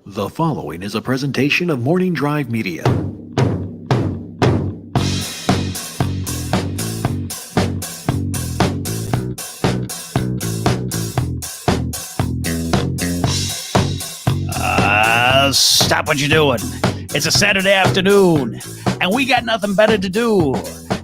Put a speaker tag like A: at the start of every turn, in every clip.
A: The following is a presentation of Morning Drive Media.
B: Stop what you're doing. It's a Saturday afternoon, and we got nothing better to do.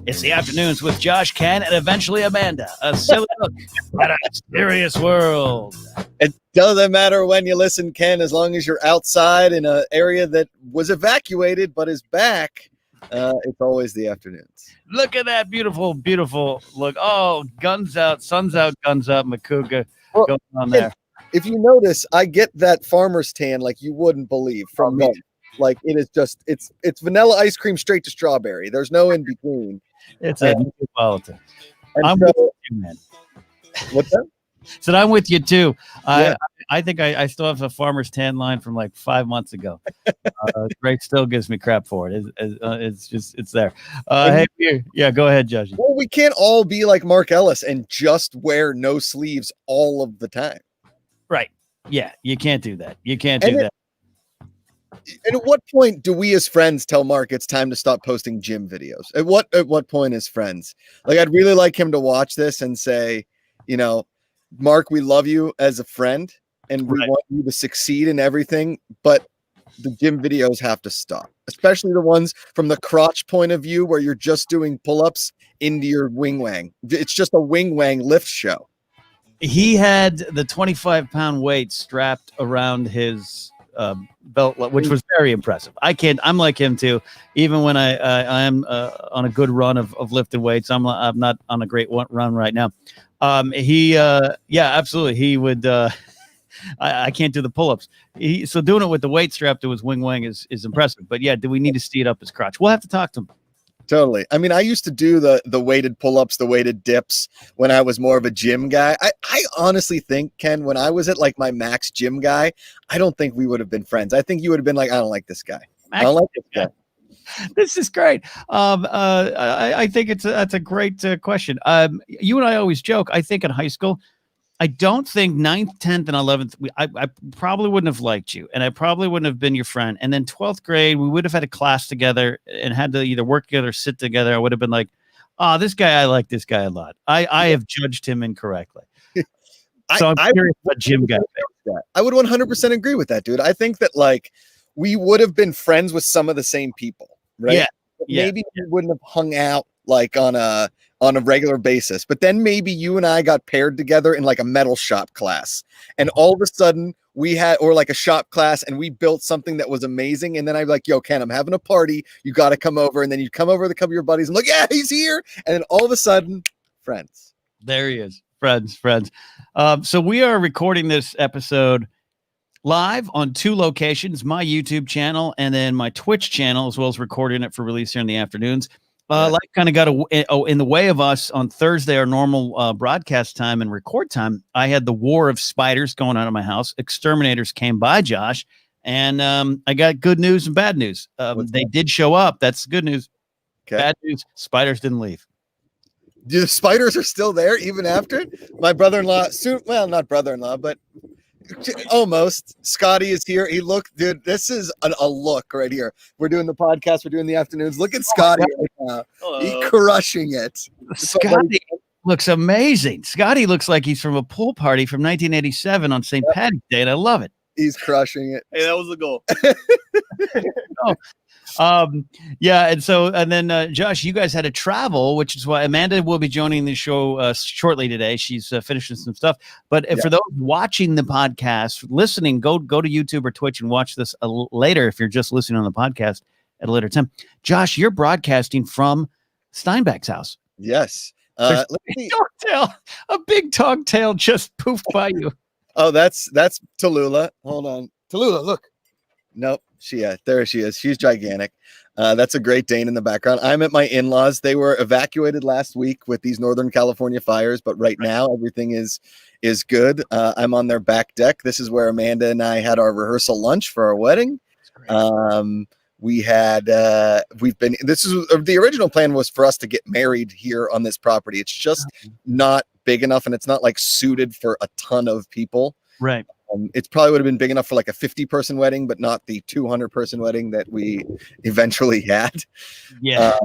B: It's the afternoons with Josh, Ken, and eventually Amanda. A silly look at a serious world.
C: It doesn't matter when you listen, Ken, as long as you're outside in an area that was evacuated but is back. It's always the afternoons.
B: Look at that beautiful, beautiful look. Oh, guns out, sun's out, guns up, Macuga going on there.
C: If you notice, I get that farmer's tan like you wouldn't believe from me. Like it is just it's vanilla ice cream straight to strawberry. There's no in between.
B: It's a politics.
C: I'm
B: with you, man.
C: What's that?
B: So I'm with you too.
C: Yeah.
B: I think I still have a farmer's tan line from like 5 months ago. Greg still gives me crap for it. It's there. Hey, yeah, go ahead, Judge.
C: Well, we can't all be like Mark Ellis and just wear no sleeves all of the time.
B: Right. Yeah, you can't do that. You can't do that.
C: And at what point do we as friends tell Mark it's time to stop posting gym videos? At what point as friends? Like, I'd really like him to watch this and say, you know, Mark, we love you as a friend and we want you to succeed in everything, but the gym videos have to stop, especially the ones from the crotch point of view where you're just doing pull-ups into your wing wang. It's just a wing wang lift show.
B: He had the 25-pound weight strapped around his belt, which was very impressive. I'm like him too. Even when I am on a good run of lifted weights, I'm not on a great run right now. Yeah, absolutely. He would, I can't do the pull-ups. So doing it with the weight strapped to his wing wang is impressive. But yeah, do we need to steed up his crotch? We'll have to talk to him.
C: Totally. I mean, I used to do the weighted pull-ups, the weighted dips when I was more of a gym guy. I honestly think, Ken, when I was at like my max gym guy, I don't think we would have been friends. I think you would have been like, I don't like this guy. I don't like this guy.
B: This is great. I think that's a great question. You and I always joke. I think in high school, I don't think 9th, 10th, and 11th, I probably wouldn't have liked you, and I probably wouldn't have been your friend. And then 12th grade, we would have had a class together and had to either work together or sit together. I would have been like, oh, this guy, I like this guy a lot. I have judged him incorrectly. So I'm curious about Jim guy.
C: I would 100% agree with that, dude. I think that like we would have been friends with some of the same people, right?
B: Yeah.
C: Maybe we wouldn't have hung out like on a regular basis, but then maybe you and I got paired together in like a metal shop class, and all of a sudden we had, or like a shop class, and we built something that was amazing. And then I'm like, yo, Ken, I'm having a party. You got to come over. And then you come over with a couple of your buddies and look, yeah, he's here. And then all of a sudden, friends.
B: There he is. Friends. So we are recording this episode live on 2 locations, my YouTube channel and then my Twitch channel, as well as recording it for release here in the afternoons. Life kind of got in the way of us on Thursday, our normal broadcast time and record time. I had the war of spiders going on in my house. Exterminators came by, Josh, and I got good news and bad news. They did show up. That's good news. Okay. Bad news, spiders didn't leave.
C: The spiders are still there even after? My brother-in-law, not brother-in-law, but almost. Scotty is here. He looked, dude. This is a look right here. We're doing the podcast. We're doing the afternoons. Look at Scotty right now. He's crushing it.
B: Scotty looks amazing. Scotty looks like he's from a pool party from 1987 on St. Patrick's Day, and I love it.
C: He's crushing it.
D: Hey, that was the goal.
B: And then Josh, you guys had to travel, which is why Amanda will be joining the show shortly today. She's finishing some stuff. But for those watching the podcast, listening, go to YouTube or Twitch and watch this later if you're just listening on the podcast at a later time. Josh, you're broadcasting from Steinbeck's house.
C: Yes.
B: A big dog tail just poofed by you.
C: Oh, that's Tallulah. Hold on. Tallulah, look. Nope. There she is. She's gigantic. That's a Great Dane in the background. I'm at my in-laws. They were evacuated last week with these Northern California fires, but right now everything is good. I'm on their back deck. This is where Amanda and I had our rehearsal lunch for our wedding. The original plan was for us to get married here on this property. It's just not big enough, and it's not like suited for a ton of people.
B: Right.
C: It's probably would have been big enough for like a 50-person wedding, but not the 200-person wedding that we eventually had.
B: Yeah.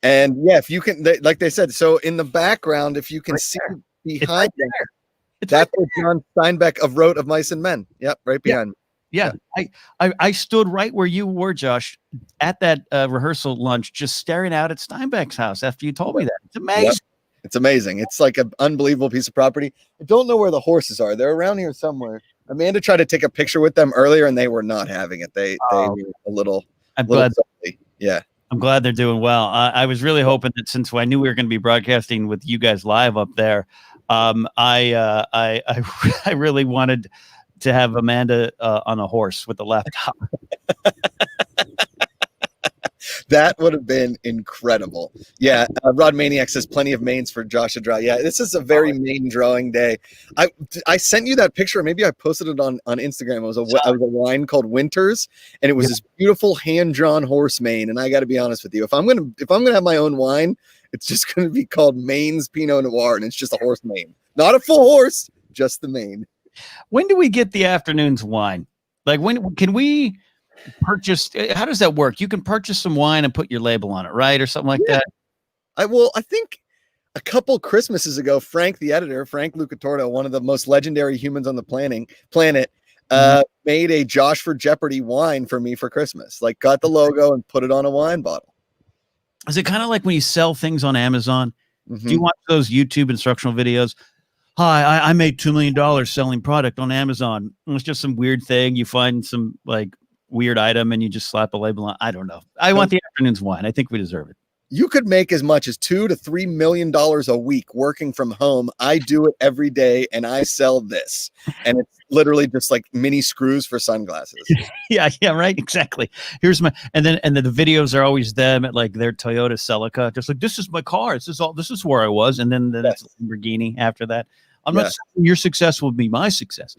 C: And yeah, if you can, like they said, so in the background, if you can
B: Right
C: see
B: there.
C: behind them,
B: It's
C: that's what John Steinbeck of wrote of Mice and Men. Yep, right behind.
B: Yeah. I stood right where you were, Josh, at that rehearsal lunch, just staring out at Steinbeck's house after you told me that. It's amazing.
C: Yep. It's amazing. It's like an unbelievable piece of property. I don't know where the horses are. They're around here somewhere. Amanda tried to take a picture with them earlier, and they were not having it. They were a little. Yeah.
B: I'm glad they're doing well. I was really hoping that since I knew we were going to be broadcasting with you guys live up there, I really wanted to have Amanda on a horse with a laptop.
C: That would have been incredible. Yeah, Rod Maniac says plenty of mains for Josh to draw. Yeah, this is a very main drawing day. I sent you that picture. Maybe I posted it on Instagram. It was a line called Winters, and it was this beautiful hand drawn horse mane. And I got to be honest with you, if I'm gonna have my own wine, it's just gonna be called Maine's Pinot Noir, and it's just a horse mane, not a full horse, just the mane.
B: When do we get the afternoon's wine? Like when can we purchase? How does that work? You can purchase some wine and put your label on it, right, or something like that.
C: I think a couple Christmases ago, Frank, the editor, Frank Lucatorto, one of the most legendary humans on the planet, made a Josh for Jeopardy wine for me for Christmas. Like, got the logo and put it on a wine bottle.
B: Is it kind of like when you sell things on Amazon? Do you watch those YouTube instructional videos? Hi, I made $2 million selling product on Amazon. It's just some weird thing. You find some like weird item and you just slap a label on. I don't know. I want the afternoon's wine. I think we deserve it.
C: You could make as much as $2 to $3 million a week working from home. I do it every day, and I sell this, and it's literally just like mini screws for sunglasses.
B: Yeah, right, exactly. Here's my and then the videos are always them at like their Toyota Celica, just like, this is my car. This is where I was, and then it's a Lamborghini after that. I'm not saying your success will be my success.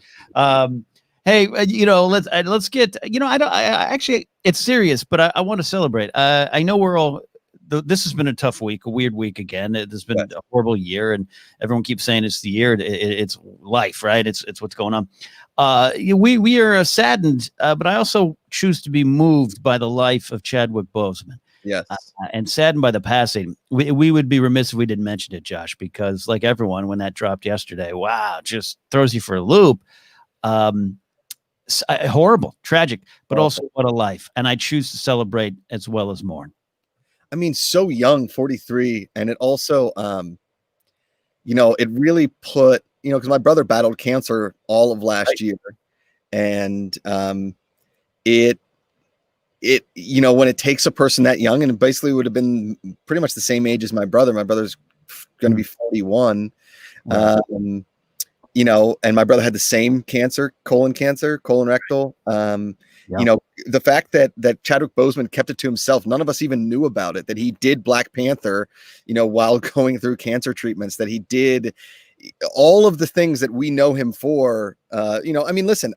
B: Hey, let's get, I actually, it's serious, but I want to celebrate. I know we're all, this has been a tough week, a weird week again. There's been a horrible year, and everyone keeps saying it's the year. It's life, right? It's what's going on. We are saddened, but I also choose to be moved by the life of Chadwick Boseman.
C: Yes.
B: And saddened by the passing. We would be remiss if we didn't mention it, Josh, because like everyone, when that dropped yesterday, wow, just throws you for a loop. Horrible, tragic, but also what a life. And I choose to celebrate as well as mourn.
C: I mean, so young, 43. And it also, it really put, because my brother battled cancer all of last year. And when it takes a person that young, and it basically would have been pretty much the same age as my brother's going to be 41. And my brother had the same cancer, colon rectal. The fact that Chadwick Boseman kept it to himself, none of us even knew about it, that he did Black Panther, while going through cancer treatments, that he did all of the things that we know him for. Listen,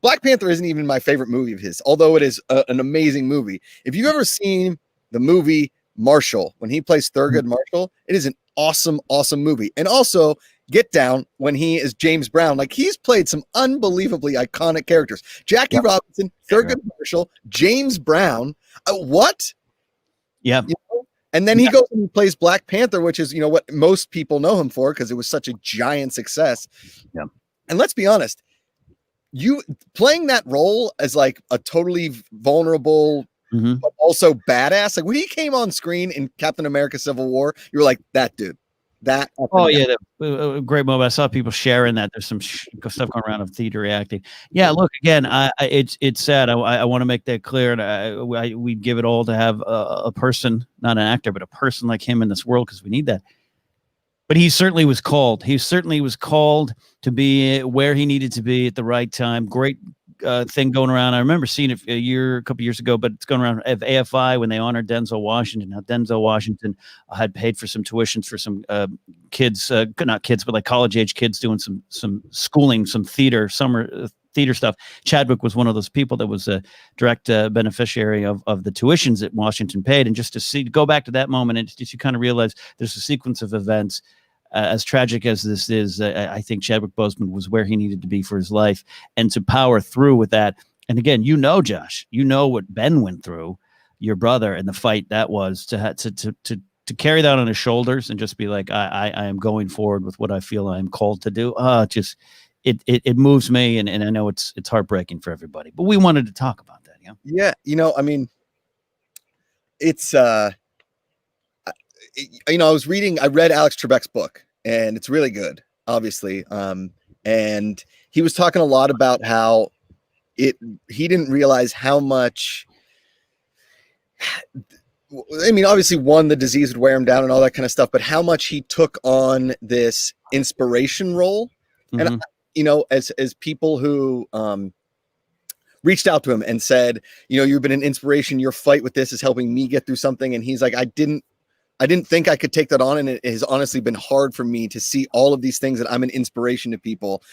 C: Black Panther isn't even my favorite movie of his, although it is an amazing movie. If you've ever seen the movie Marshall, when he plays Thurgood Marshall, it is an awesome, awesome movie. And also Get Down, when he is James Brown, like, he's played some unbelievably iconic characters. Jackie Robinson, Thurgood Marshall, James Brown. What?
B: Yeah.
C: And then he goes and plays Black Panther, which is, what most people know him for, because it was such a giant success.
B: Yeah.
C: And let's be honest, you playing that role as like a totally vulnerable, but also badass. Like, when he came on screen in Captain America: Civil War, you were like, that dude. That.
B: A great moment. I saw people sharing that. There's some stuff going around of theater reacting. Yeah, look, again, it's sad. I want to make that clear, and we give it all to have a person, not an actor, but a person like him in this world, because we need that. But he certainly was called. He certainly was called to be where he needed to be at the right time. Great thing going around. I remember seeing it a couple years ago, but it's going around of AFI when they honored Denzel Washington. Now, Denzel Washington had paid for some tuitions for some kids, not kids, but like college age kids doing some schooling, some theater, summer theater stuff. Chadwick was one of those people that was a direct beneficiary of the tuitions that Washington paid. And just to go back to that moment, and just you kind of realize there's a sequence of events as tragic as this is, I think Chadwick Boseman was where he needed to be for his life, and to power through with that. And again, Josh, what Ben went through, your brother, and the fight that was to carry that on his shoulders and just be like, I am going forward with what I feel I am called to do. It moves me, and I know it's heartbreaking for everybody, but we wanted to talk about that.
C: Yeah. I mean, it's, I read Alex Trebek's book, and it's really good, obviously. And he was talking a lot about how he didn't realize how much, I mean, obviously the disease would wear him down and all that kind of stuff, but how much he took on this inspiration role. Mm-hmm. And, as people who, reached out to him and said, you've been an inspiration. Your fight with this is helping me get through something. And he's like, I didn't think I could take that on. And it has honestly been hard for me to see all of these things that I'm an inspiration to people.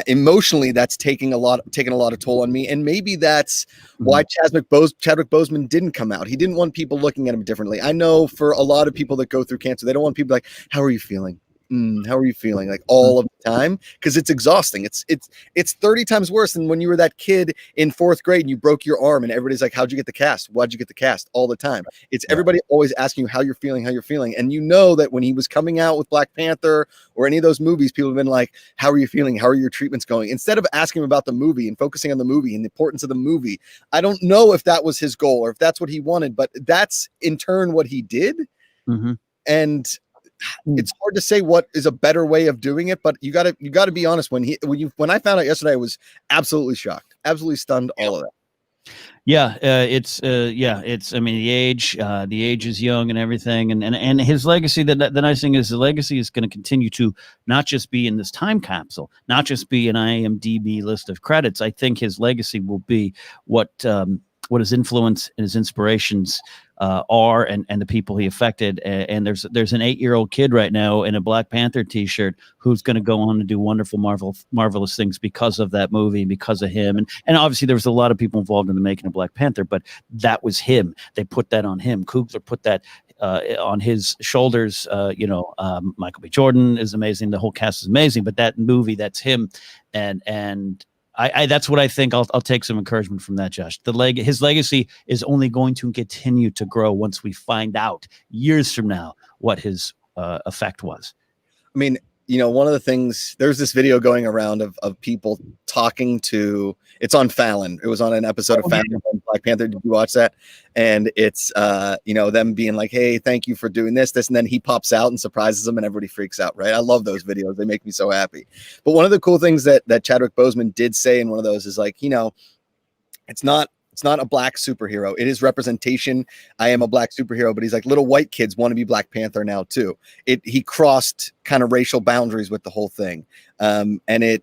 C: Emotionally, that's taking a lot of toll on me. And maybe that's why Chadwick Boseman didn't come out. He didn't want people looking at him differently. I know for a lot of people that go through cancer, they don't want people like, how are you feeling? How are you feeling? Like all of the time, because it's exhausting. It's 30 times worse than when you were that kid in 4th grade and you broke your arm and everybody's like, how'd you get the cast? Why'd you get the cast? All the time. It's everybody always asking you how you're feeling. And that when he was coming out with Black Panther or any of those movies, people have been like, how are you feeling? How are your treatments going? Instead of asking him about the movie and focusing on the movie and the importance of the movie. I don't know if that was his goal or if that's what he wanted, but that's in turn what he did. Mm-hmm. And it's hard to say what is a better way of doing it, but you got to be honest. When I found out yesterday, I was absolutely shocked, absolutely stunned. All of that.
B: Yeah, it's I mean, the age is young and everything, and his legacy. The nice thing is the legacy is going to continue to not just be in this time capsule, not just be an IMDb list of credits. I think his legacy will be what his influence and his inspirations are, and the people he affected. And there's an 8-year-old kid right now in a Black Panther t-shirt who's going to go on to do wonderful, marvelous things because of that movie, because of him. And obviously there was a lot of people involved in the making of Black Panther, but that was him. They put that on him. Coogler put that on his shoulders. Michael B. Jordan is amazing. The whole cast is amazing, but that movie, that's him. And I that's what I think. I'll take some encouragement from that, Josh. His legacy is only going to continue to grow once we find out years from now what his effect was.
C: I mean, one of the things, there's this video going around of people talking to, it's on Fallon. It was on an episode of Fallon on Black Panther. Did you watch that? And it's, them being like, hey, thank you for doing this. And then he pops out and surprises them and everybody freaks out, right? I love those videos. They make me so happy. But one of the cool things that Chadwick Boseman did say in one of those is like, it's not a Black superhero. It is representation. I am a Black superhero, but he's like, little white kids want to be Black Panther now too. He crossed kind of racial boundaries with the whole thing. And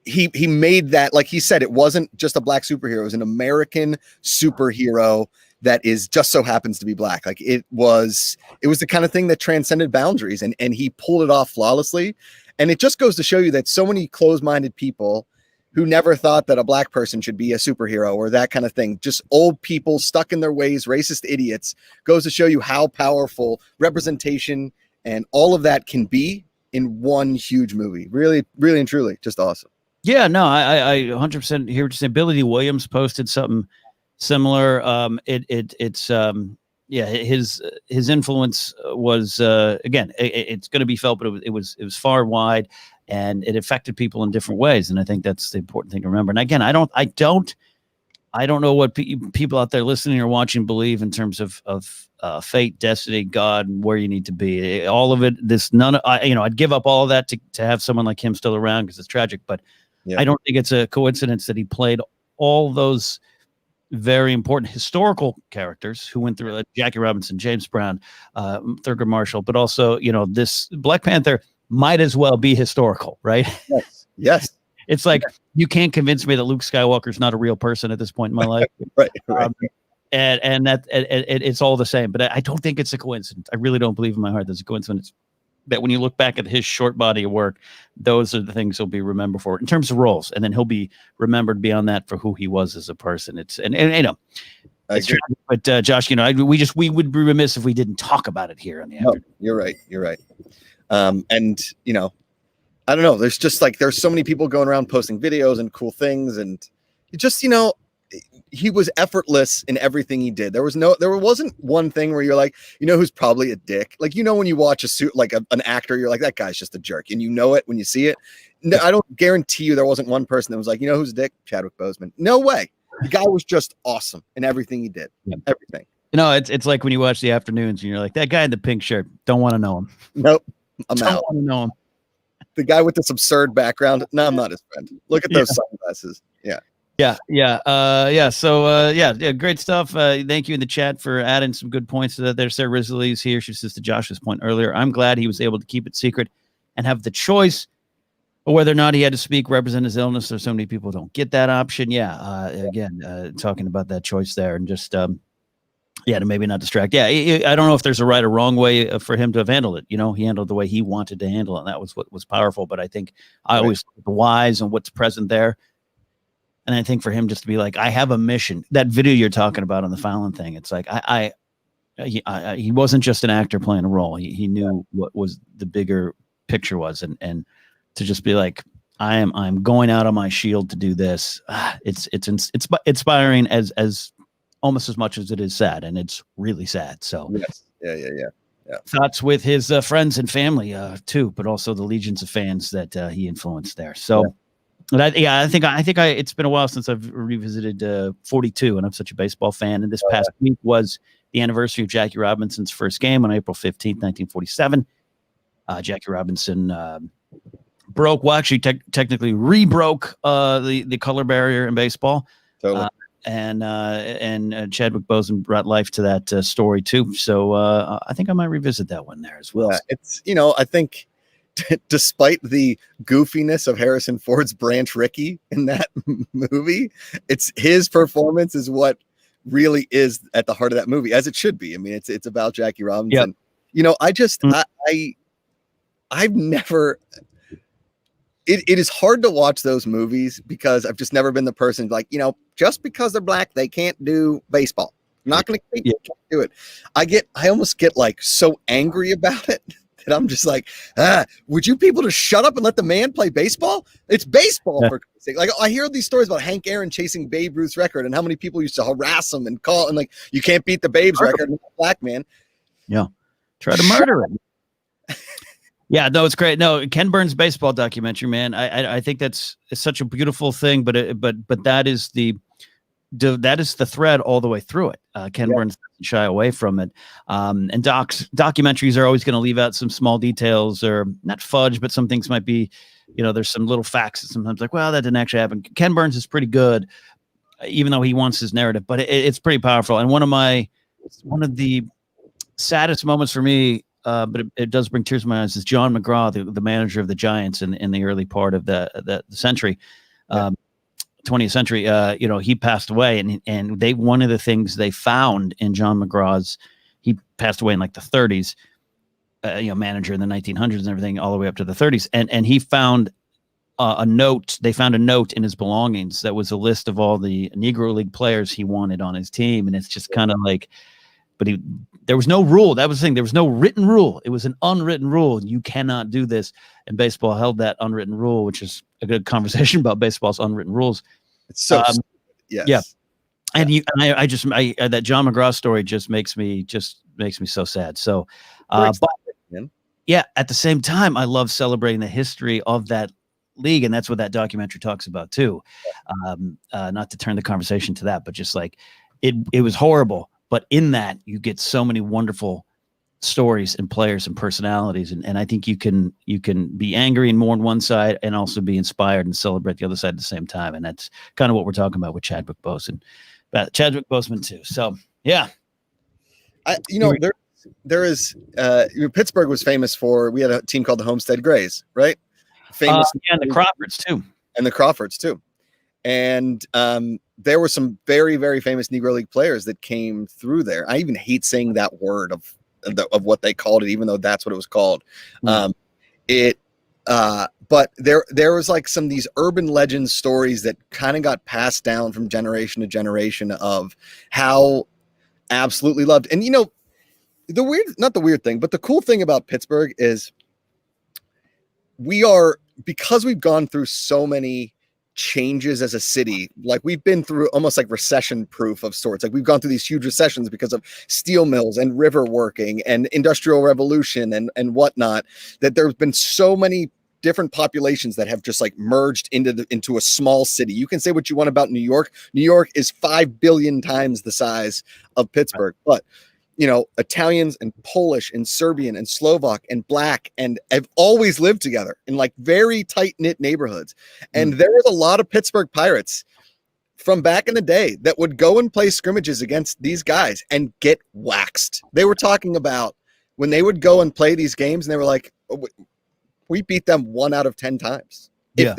C: he made that, like he said, it wasn't just a Black superhero. It was an American superhero that is just so happens to be Black. Like it was the kind of thing that transcended boundaries, and he pulled it off flawlessly. And it just goes to show you that so many closed-minded people who never thought that a Black person should be a superhero or that kind of thing, just old people stuck in their ways, racist idiots, goes to show you how powerful representation and all of that can be in one huge movie. Really, really and truly, just awesome.
B: Yeah, no, I 100% hear what you're saying. Billy D. Williams posted something similar. His influence was again, it's going to be felt, but it was far and wide, and it affected people in different ways. And I think that's the important thing to remember. And again, I don't know what people out there listening or watching believe in terms of fate, destiny, God, and where you need to be. All of it. I'd give up all of that to have someone like him still around because it's tragic. But I don't think it's a coincidence that he played all those very important historical characters who went through Jackie Robinson, James Brown, Thurgood Marshall, but also, this Black Panther might as well be historical, right?
C: Yes.
B: It's like, you can't convince me that Luke Skywalker is not a real person at this point in my life.
C: Right.
B: And that it's all the same, but I don't think it's a coincidence. I really don't believe in my heart there's a coincidence that when you look back at his short body of work, those are the things he'll be remembered for in terms of roles. And then he'll be remembered beyond that for who he was as a person. Chadwick But Josh, we would be remiss if we didn't talk about it here on the afternoon.
C: You're right. And I don't know. There's just like there's so many people going around posting videos and cool things, and it just he was effortless in everything he did. There wasn't one thing where you're like, who's probably a dick. Like when you watch a suit like an actor, you're like, that guy's just a jerk, and it when you see it. No, I don't guarantee you there wasn't one person that was like, who's a dick? Chadwick Boseman. No way. The guy was just awesome in everything he did.
B: Yeah.
C: Everything.
B: It's like when you watch the afternoons and you're like, that guy in the pink shirt, don't want to know him.
C: Nope. I'm
B: don't
C: out.
B: want to know him.
C: The guy with this absurd background. No, I'm not his friend. Look at those sunglasses. Yeah.
B: So great stuff. Thank you in the chat for adding some good points to that. There's Sarah Risley's here. She says to Josh's point earlier, I'm glad he was able to keep it secret and have the choice of whether or not he had to speak, represent his illness. There's so many people don't get that option. Again, talking about that choice there and just, to maybe not distract. I don't know if there's a right or wrong way for him to have handled it. He handled the way he wanted to handle it. And that was what was powerful. But I think I always look at the whys and what's present there. And I think for him just to be like, I have a mission. That video you're talking about on the Fallon thing, it's like he wasn't just an actor playing a role. He knew what was the bigger picture was, and to just be like, I'm going out on my shield to do this. It's inspiring as almost as much as it is sad, and it's really sad. So
C: yes, yeah.
B: Thoughts with his friends and family too, but also the legions of fans that he influenced there. So. Yeah. I think it's been a while since I've revisited 42, and I'm such a baseball fan. And this past week was the anniversary of Jackie Robinson's first game on April 15th, 1947. Jackie Robinson actually technically rebroke the color barrier in baseball.
C: Totally.
B: And Chadwick Boseman brought life to that story too. So I think I might revisit that one there as well.
C: Yeah, it's I think. Despite the goofiness of Harrison Ford's Branch Rickey in that movie, it's his performance is what really is at the heart of that movie, as it should be. I mean, it's about Jackie Robinson. Yep. I've never. It is hard to watch those movies because I've just never been the person like just because they're black they can't do baseball. I'm not going to do it. I almost get like so angry about it. And I'm just like, would you people just shut up and let the man play baseball? It's baseball for Christ's sake. Like I hear these stories about Hank Aaron chasing Babe Ruth's record and how many people used to harass him and call and like, you can't beat the Babe's record, black man.
B: Yeah, try to murder him. Yeah, no, it's great. No, Ken Burns' baseball documentary, man. I think it's such a beautiful thing, but that is the thread all the way through it. Ken Burns doesn't shy away from it. And documentaries are always going to leave out some small details or not fudge, but some things might be, there's some little facts that sometimes like, well, that didn't actually happen. Ken Burns is pretty good, even though he wants his narrative, but it's pretty powerful. And one of the saddest moments for me, but it does bring tears to my eyes, is John McGraw, the manager of the Giants in the early part of the century. 20th century, he passed away, and one of the things they found in John McGraw's, he passed away in like the 30s, manager in the 1900s and everything, all the way up to the 30s, and he found a note. They found a note in his belongings that was a list of all the Negro League players he wanted on his team, and it's just kind of like, but there was no rule. That was the thing. There was no written rule. It was an unwritten rule. You cannot do this. And baseball held that unwritten rule, which is a good conversation about baseball's unwritten rules.
C: It's so yes.
B: Yeah. And that John McGraw story just makes me so sad. So, at the same time, I love celebrating the history of that league. And that's what that documentary talks about too. Not to turn the conversation to that, but just like it was horrible. But in that, you get so many wonderful stories and players and personalities. And I think you can be angry and mourn one side and also be inspired and celebrate the other side at the same time. And that's kind of what we're talking about with Chadwick Boseman. Chadwick Boseman too. So, yeah.
C: There is Pittsburgh was famous for, we had a team called the Homestead Grays, right? Famous.
B: And the Crawfords too.
C: And the Crawfords too. And there were some very, very famous Negro League players that came through there. I even hate saying that word of what they called it, even though that's what it was called. But there was like some of these urban legend stories that kind of got passed down from generation to generation of how absolutely loved. And not the weird thing, but the cool thing about Pittsburgh is because we've gone through so many changes as a city, like we've been through almost like recession proof of sorts. Like we've gone through these huge recessions because of steel mills and river working and industrial revolution and whatnot, that there's been so many different populations that have just like merged into a small city. You can say what you want about New York. New York is 5 billion times the size of Pittsburgh, but Italians and Polish and Serbian and Slovak and Black and have always lived together in like very tight knit neighborhoods. And there was a lot of Pittsburgh Pirates from back in the day that would go and play scrimmages against these guys and get waxed. They were talking about when they would go and play these games and they were like, we beat them 1 out of 10 times.
B: Yeah.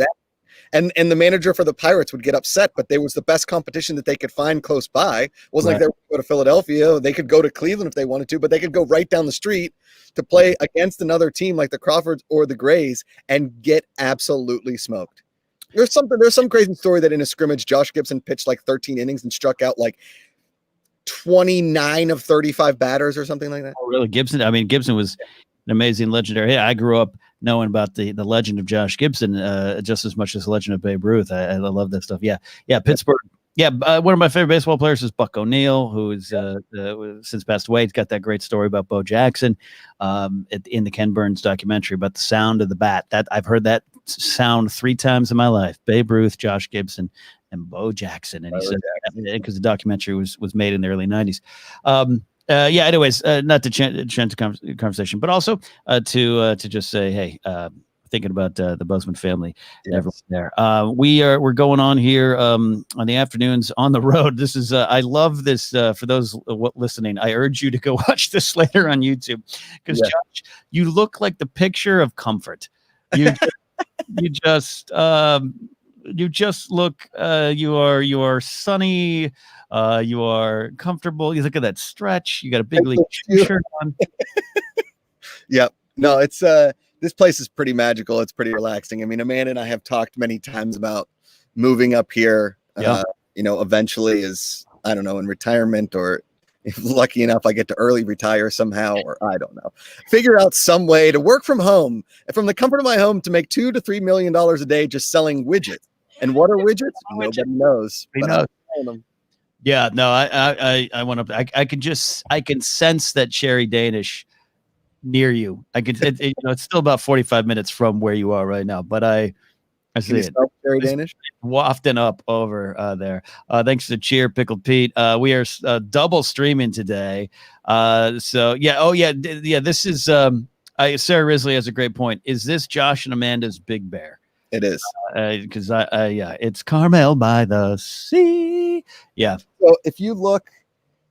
C: And the manager for the Pirates would get upset, but there was the best competition that they could find close by. It wasn't like they would go to Philadelphia. They could go to Cleveland if they wanted to, but they could go right down the street to play against another team like the Crawfords or the Grays and get absolutely smoked. There's some crazy story that in a scrimmage, Josh Gibson pitched like 13 innings and struck out like 29 of 35 batters or something like that.
B: Oh, really? Gibson? I mean, Gibson was an amazing legendary. I grew up knowing about the legend of Josh Gibson just as much as the legend of Babe Ruth. I love that stuff. Yeah. Pittsburgh. Yeah, one of my favorite baseball players is Buck O'Neil, who is since passed away. He's got that great story about Bo Jackson in the Ken Burns documentary about the sound of the bat. That I've heard that sound 3 times in my life: Babe Ruth, Josh Gibson, and Bo Jackson. And he said because the documentary was made in the early 90s. Anyways, not to change the conversation, but also to just say, hey, thinking about the Busman family and everyone there. We're going on here on the afternoons on the road. This is I love this for those listening. I urge you to go watch this later on YouTube because Josh, you look like the picture of comfort. You just look you are sunny. You are comfortable. You look at that stretch. You got a big league shirt on.
C: Yep. No, it's this place is pretty magical. It's pretty relaxing. I mean, Amanda and I have talked many times about moving up here. Eventually, I don't know, in retirement, or if lucky enough I get to early retire somehow, or I don't know, figure out some way to work from home, from the comfort of my home, to make $2 to $3 million a day just selling widgets. And what are widgets? Nobody knows.
B: Yeah, no, I went up. I can sense that Cherry Danish near you. I can, it's still about 45 minutes from where you are right now, but I see it.
C: Cherry Danish
B: wafting up over there. Thanks to Cheer Pickled Pete. We are double streaming today. This is Sarah Risley has a great point. Is this Josh and Amanda's Big Bear?
C: It is,
B: because it's Carmel by the sea. Yeah.
C: So if you look,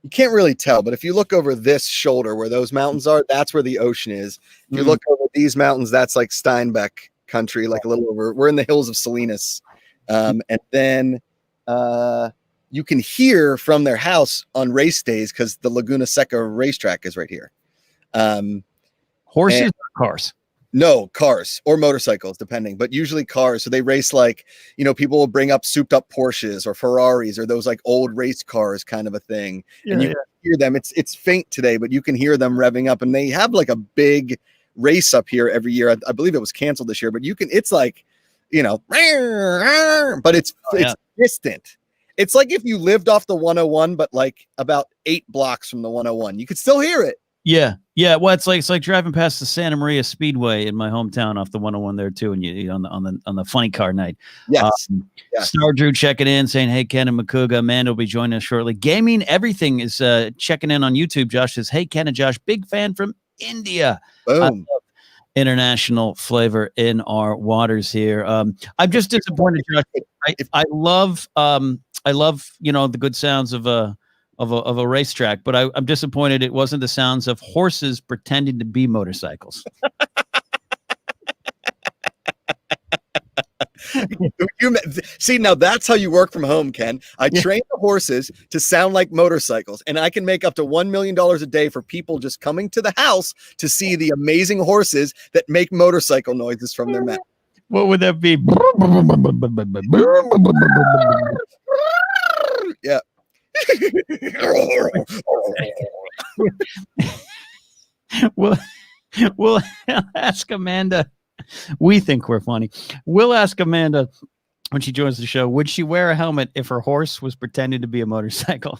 C: you can't really tell, but if you look over this shoulder where those mountains are, that's where the ocean is. If you look over these mountains, that's like Steinbeck country, like a little over. We're in the hills of Salinas, and then you can hear from their house on race days because the Laguna Seca racetrack is right here.
B: Horses or cars?
C: No, cars or motorcycles, depending, but usually cars. So they race like, people will bring up souped up Porsches or Ferraris or those like old race cars kind of a thing. And you can hear them. It's faint today, but you can hear them revving up, and they have like a big race up here every year. I believe it was canceled this year, but it's like, but it's distant. It's like if you lived off the 101, but like about 8 blocks from the 101, you could still hear it.
B: Yeah. Well, it's like driving past the Santa Maria Speedway in my hometown off the 101 there too, and you on the funny car night.
C: Yes.
B: Star Drew checking in, saying, "Hey, Ken and Macuga, Amanda will be joining us shortly." Gaming Everything is checking in on YouTube. Josh says, "Hey, Ken and Josh, big fan from India."
C: Boom.
B: International flavor in our waters here. I'm just disappointed, Josh. I love the good sounds of a racetrack, but I'm disappointed it wasn't the sounds of horses pretending to be motorcycles.
C: See, now that's how you work from home, Ken. I train the horses to sound like motorcycles, and I can make up to $1 million a day for people just coming to the house to see the amazing horses that make motorcycle noises from their mouth.
B: What would that be?
C: Yeah.
B: we'll, we'll ask Amanda. We think we're funny. We'll ask Amanda when she joins the show, would she wear a helmet if her horse was pretending to be a motorcycle?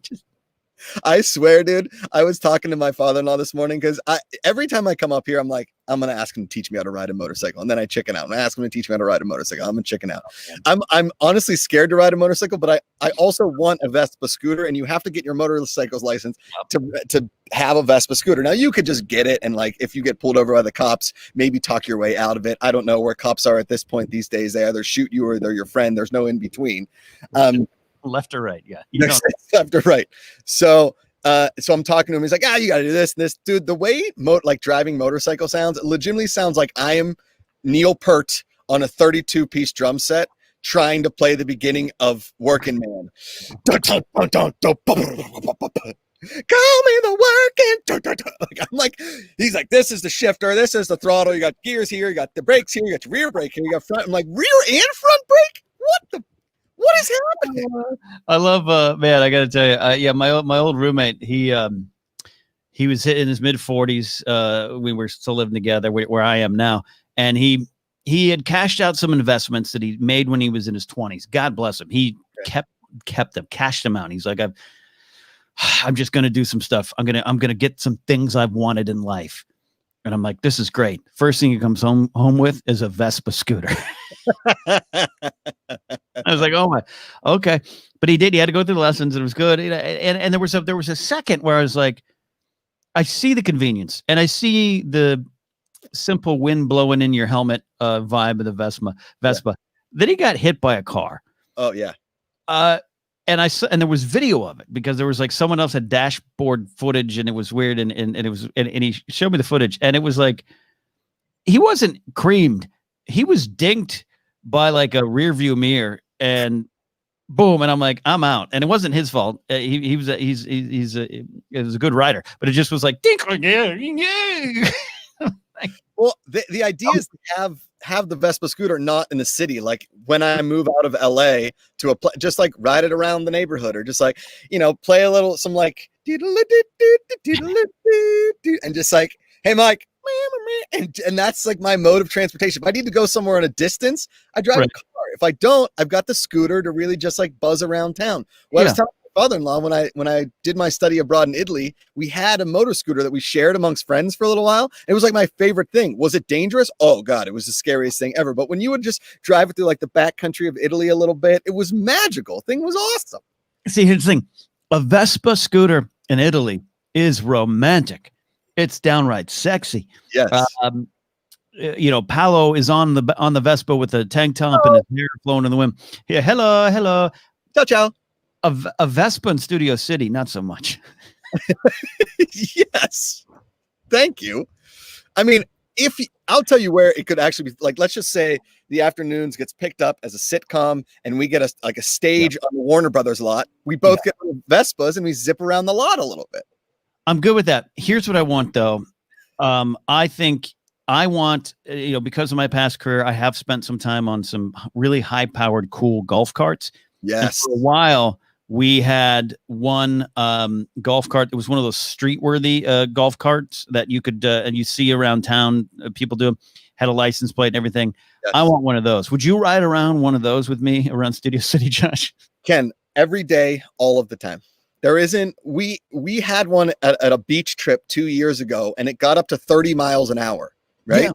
B: Just,
C: I swear, dude, I was talking to my father-in-law this morning because every time I come up here, I'm like, I'm gonna ask him to teach me how to ride a motorcycle, and then I chicken out. And I ask him to teach me how to ride a motorcycle. I'm gonna chicken out. I'm honestly scared to ride a motorcycle, but I also want a Vespa scooter, and you have to get your motorcycle's license to have a Vespa scooter. Now you could just get it, and like if you get pulled over by the cops, maybe talk your way out of it. I don't know where cops are at this point these days. They either shoot you or they're your friend. There's no in between.
B: Left or right, yeah.
C: Left or right. So I'm talking to him. He's like, you got to do this and this. Dude, the way like driving motorcycle sounds, it legitimately sounds like I am Neil Peart on a 32-piece drum set trying to play the beginning of Working Man. Call me the working. Like, I'm like, he's like, this is the shifter, this is the throttle. You got gears here, you got the brakes here, you got your rear brake here, you got front. I'm like, rear and front brake? What is happening?
B: I love, man. I got to tell you, my old roommate. He was in his mid 40s. We were still living together where I am now, and he had cashed out some investments that he made when he was in his 20s. God bless him. He kept them, cashed them out. He's like, I'm just gonna do some stuff. I'm gonna get some things I've wanted in life. And I'm like, this is great. First thing he comes home with is a Vespa scooter. I was like, oh my, okay. But he had to go through the lessons. And it was good. And there was a second where I was like, I see the convenience and I see the simple wind blowing in your helmet vibe of the Vespa. Yeah. Then he got hit by a car.
C: Oh yeah.
B: And there was video of it because there was like someone else had dashboard footage and it was weird and he showed me the footage and it was like he wasn't creamed, he was dinked by like a rear view mirror and boom, and I'm like, I'm out. And it wasn't his fault. He was a good rider, but it just was like dink.
C: Well, the idea is to have the Vespa scooter not in the city. Like when I move out of LA to just like ride it around the neighborhood or just like, play a little, some like, and just like, hey, Mike, and that's like my mode of transportation. If I need to go somewhere in a distance, I drive a car. If I don't, I've got the scooter to really just like buzz around town. Well, I was telling my father-in-law when I did my study abroad in Italy, we had a motor scooter that we shared amongst friends for a little while. It was like my favorite thing. Was it dangerous? Oh God, it was the scariest thing ever. But when you would just drive it through like the back country of Italy a little bit, it was magical. Thing was awesome.
B: See, here's the thing. A Vespa scooter in Italy is romantic. It's downright sexy.
C: Yes.
B: Paolo is on the Vespa with a tank top and his hair flowing in the wind. Yeah, hello.
C: Ciao.
B: A Vespa in Studio City, not so much.
C: Yes. Thank you. I mean, I'll tell you where it could actually be, like, let's just say the Afternoons gets picked up as a sitcom and we get a stage on the Warner Brothers lot. We both get Vespas and we zip around the lot a little bit.
B: I'm good with that. Here's what I want though. I think I want, because of my past career, I have spent some time on some really high powered, cool golf carts.
C: Yes.
B: And for a while, we had one golf cart. It was one of those street worthy golf carts that you could, and you see around town, people do them, had a license plate and everything. Yes. I want one of those. Would you ride around one of those with me around Studio City, Josh?
C: Ken, every day, all of the time. There isn't, we had one at a beach trip 2 years ago and it got up to 30 miles an hour, right? Yeah.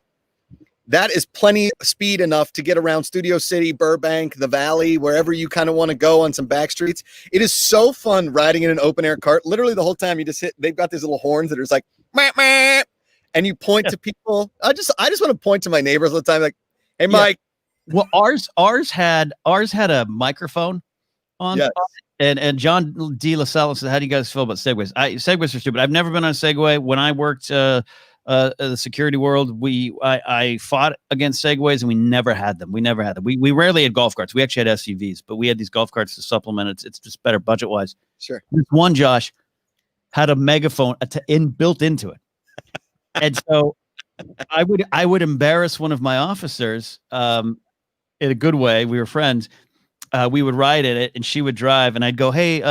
C: That is plenty speed enough to get around Studio City, Burbank, the Valley, wherever you kind of want to go on some back streets. It is so fun riding in an open air cart. Literally the whole time you just they've got these little horns that are just like, meh, meh, and you point to people. I just want to point to my neighbors all the time. Like, hey, Mike.
B: Yeah. Well, ours had a microphone on. Yes. And John D. LaSalle said, how do you guys feel about Segways? Segways are stupid. I've never been on a Segway. When I worked the security world, I fought against Segways and we never had them. We rarely had golf carts. We actually had SUVs, but we had these golf carts to supplement. It's just better budget wise.
C: Sure.
B: This one, Josh, had a megaphone built into it. And so I would embarrass one of my officers in a good way. We were friends. We would ride in it, and she would drive, and I'd go, "Hey,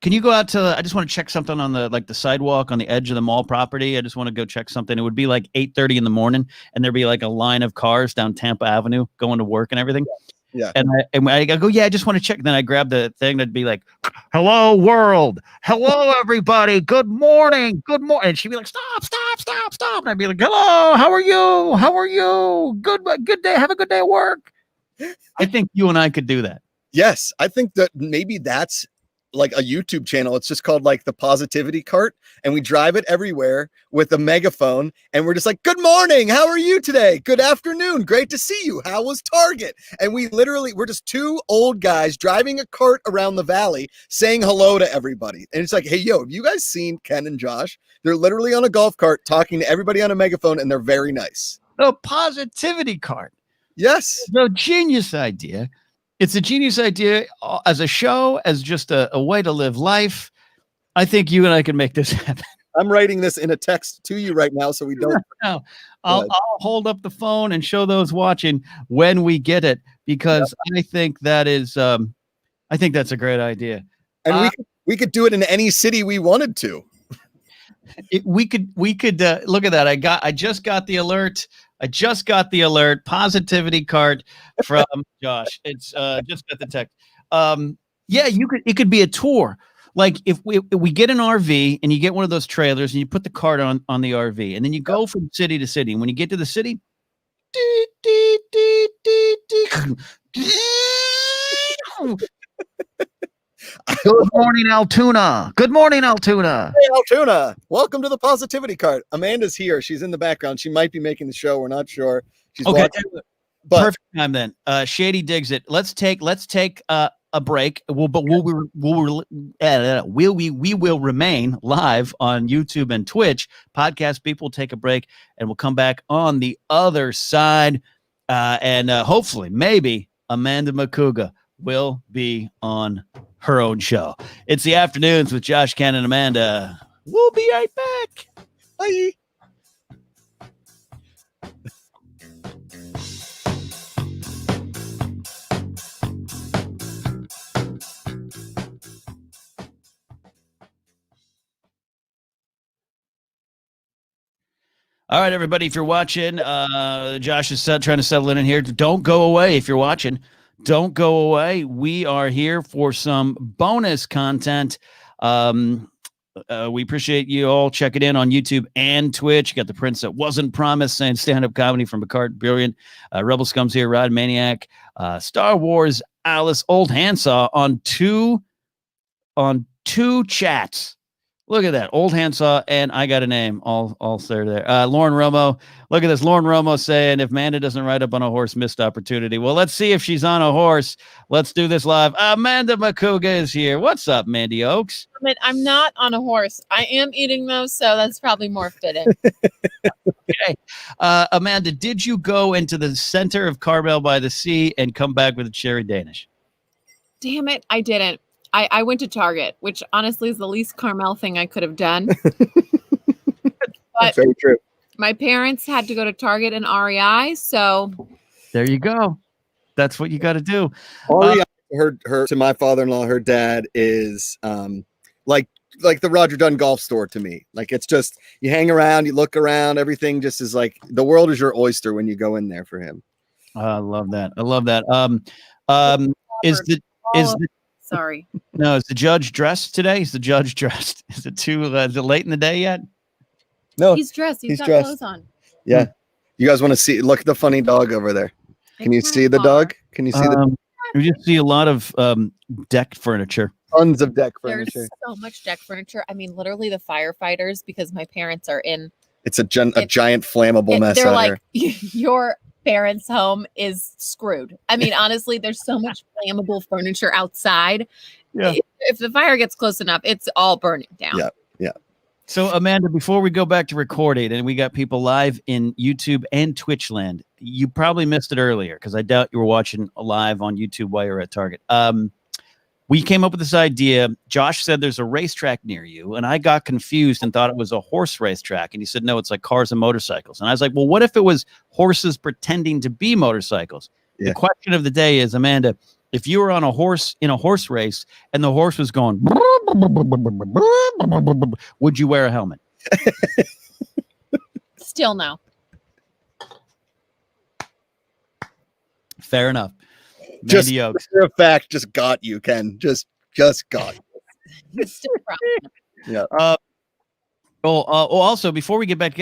B: can you go out to? I just want to check something on the sidewalk on the edge of the mall property. I just want to go check something." It would be like 8:30 in the morning, and there'd be like a line of cars down Tampa Avenue going to work and everything.
C: Yeah.
B: And I go, "Yeah, I just want to check." Then I grab the thing that'd be like, "Hello, world. Hello, everybody. Good morning. Good morning." And she'd be like, "Stop, stop, stop, stop." And I'd be like, "Hello, how are you? How are you? Good day. Have a good day at work." I think you and I could do that.
C: Yes, I think that maybe that's like a YouTube channel. It's just called like the Positivity Cart, and we drive it everywhere with a megaphone, and we're just like, "Good morning, how are you today? Good afternoon, great to see you. How was Target?" And we're just two old guys driving a cart around the valley saying hello to everybody. And it's like, "Hey, yo, have you guys seen Ken and Josh? They're literally on a golf cart talking to everybody on a megaphone, and they're very nice."
B: The Positivity Cart.
C: Yes.
B: The genius idea. It's a genius idea as a show, as just a way to live life. I think you and I can make this happen.
C: I'm writing this in a text to you right now, so we don't.
B: No, I'll hold up the phone and show those watching when we get it, because I think that is, I think that's a great idea.
C: And we could do it in any city we wanted to.
B: We could look at that. I just got the alert. Positivity Cart from Josh. It's just got the text. Yeah, it could be a tour. Like if we get an RV and you get one of those trailers and you put the cart on the RV, and then you go from city to city. And when you get to the city, good morning, Altoona. Good morning, Altoona.
C: Hey, Altoona. Welcome to the Positivity Cart. Amanda's here. She's in the background. She might be making the show. We're not sure. She's
B: okay.
C: Watching, but
B: perfect time then. Shady digs it. Let's take a break. We will remain live on YouTube and Twitch. Podcast people take a break, and we'll come back on the other side. And hopefully, maybe Amanda Macuga will be on her own show. It's the afternoons with Josh, Ken, and Amanda. We'll be right back.
C: Bye.
B: All right, everybody, if you're watching, Josh is trying to settle in here. Don't go away if you're watching. Don't go away. We are here for some bonus content. We appreciate you all checking in on YouTube and Twitch. You got the Prince That Wasn't Promised saying stand-up comedy from Picard. Brilliant. Rebel Scum's here. Rod Maniac. Star Wars. Alice. Old Handsaw on two chats. Look at that. Old Handsaw and I Got a Name. All there. Lauren Romo. Look at this. Lauren Romo saying if Amanda doesn't ride up on a horse, missed opportunity. Well, let's see if she's on a horse. Let's do this live. Amanda Macuga is here. What's up, Mandy Oaks?
D: I'm not on a horse. I am eating those, so that's probably more fitting.
B: Okay. Amanda, did you go into the center of Carmel by the Sea and come back with a cherry Danish?
D: Damn it, I didn't. I went to Target, which honestly is the least Carmel thing I could have done. But
C: very true.
D: My parents had to go to Target and REI, so
B: there you go. That's what you got to do.
C: REI, her to my father-in-law, her dad is like the Roger Dunn golf store to me. Like it's just you hang around, you look around, everything just is like the world is your oyster when you go in there for him.
B: I love that.
D: Sorry.
B: No, is the judge dressed today? Is the judge dressed? Is it is it late in the day yet?
C: No,
D: he's dressed. He's got
C: dressed.
D: clothes on.
C: Yeah. You guys want to see? Look at the funny dog over there. Can you see the dog? Can you see the?
B: We just see a lot of deck furniture.
C: Tons of deck furniture.
D: There's so much deck furniture. I mean, literally the firefighters, because my parents are in.
C: It's a giant flammable mess.
D: They're
C: out
D: like,
C: here.
D: Your parents' home is screwed. I mean, honestly, there's so much flammable furniture outside.
B: Yeah.
D: If the fire gets close enough, it's all burning down.
C: Yeah.
B: So, Amanda, before we go back to recording, and we got people live in YouTube and Twitch land, you probably missed it earlier because I doubt you were watching live on YouTube while you were at Target. We came up with this idea. Josh said there's a racetrack near you, and I got confused and thought it was a horse racetrack. And he said, no, it's like cars and motorcycles. And I was like, well, what if it was horses pretending to be motorcycles?
C: Yeah.
B: The question of the day is, Amanda, if you were on a horse in a horse race and the horse was going, would you wear a helmet?
D: Still no.
B: Fair enough.
C: Just
B: Mandy Oaks.
C: for a fact, just got you, Ken. Just got you.
D: Still proud.
B: Also, before we get back,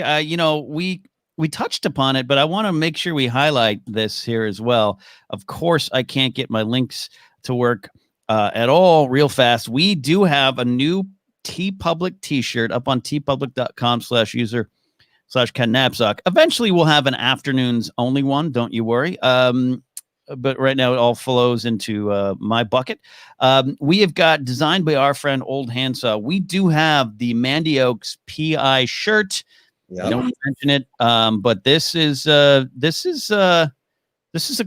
B: we touched upon it, but I want to make sure we highlight this here as well. Of course, I can't get my links to work at all real fast. We do have a new TeePublic t-shirt up on teepublic.com/user/Ken Napzok. Eventually, we'll have an afternoons only one. Don't you worry. But right now it all flows into my bucket. We have got, designed by our friend Old Handsaw, we do have the Mandy Oaks PI shirt.
C: Yep.
B: I don't mention it, but this is a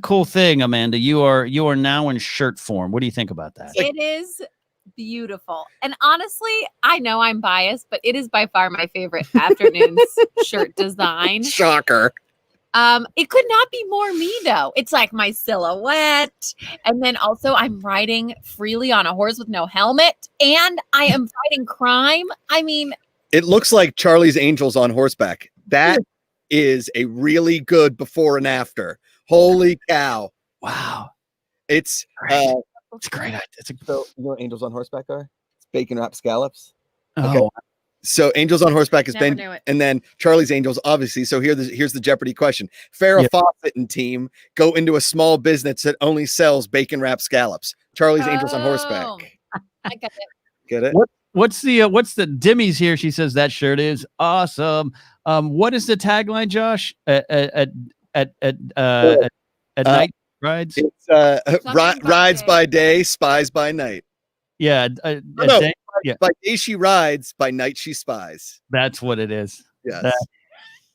B: cool thing, Amanda. You are now in shirt form. What do you think about that?
D: It is beautiful. And honestly, I know I'm biased, but it is by far my favorite afternoons shirt design.
C: Shocker.
D: It could not be more me though. It's like my silhouette. And then also I'm riding freely on a horse with no helmet. And I am fighting crime. I mean,
C: it looks like Charlie's Angels on horseback. That is a really good before and after. Holy cow.
B: Wow.
C: It's
B: It's great. It's
C: so you know what Angels on horseback are? It's bacon wrapped scallops.
B: okay.
C: Okay. So Angels on Horseback is
D: Never
C: Ben,
D: knew it.
C: and then Charlie's Angels, obviously. So here's the Jeopardy question. Farrah
B: Yeah.
C: Fawcett and team go into a small business that only sells bacon wrapped scallops. Charlie's Angels on
D: Oh,
C: Horseback.
D: I get it.
C: Get it?
B: What's the Dimmy's here? She says that shirt is awesome. What is the tagline, Josh? At night rides?
C: It's
D: Something by
C: rides
D: day.
C: by day, spies by night.
B: Yeah.
C: no.
B: Day? Yeah.
C: By day she rides, by night she spies.
B: That's what it is.
C: Yes.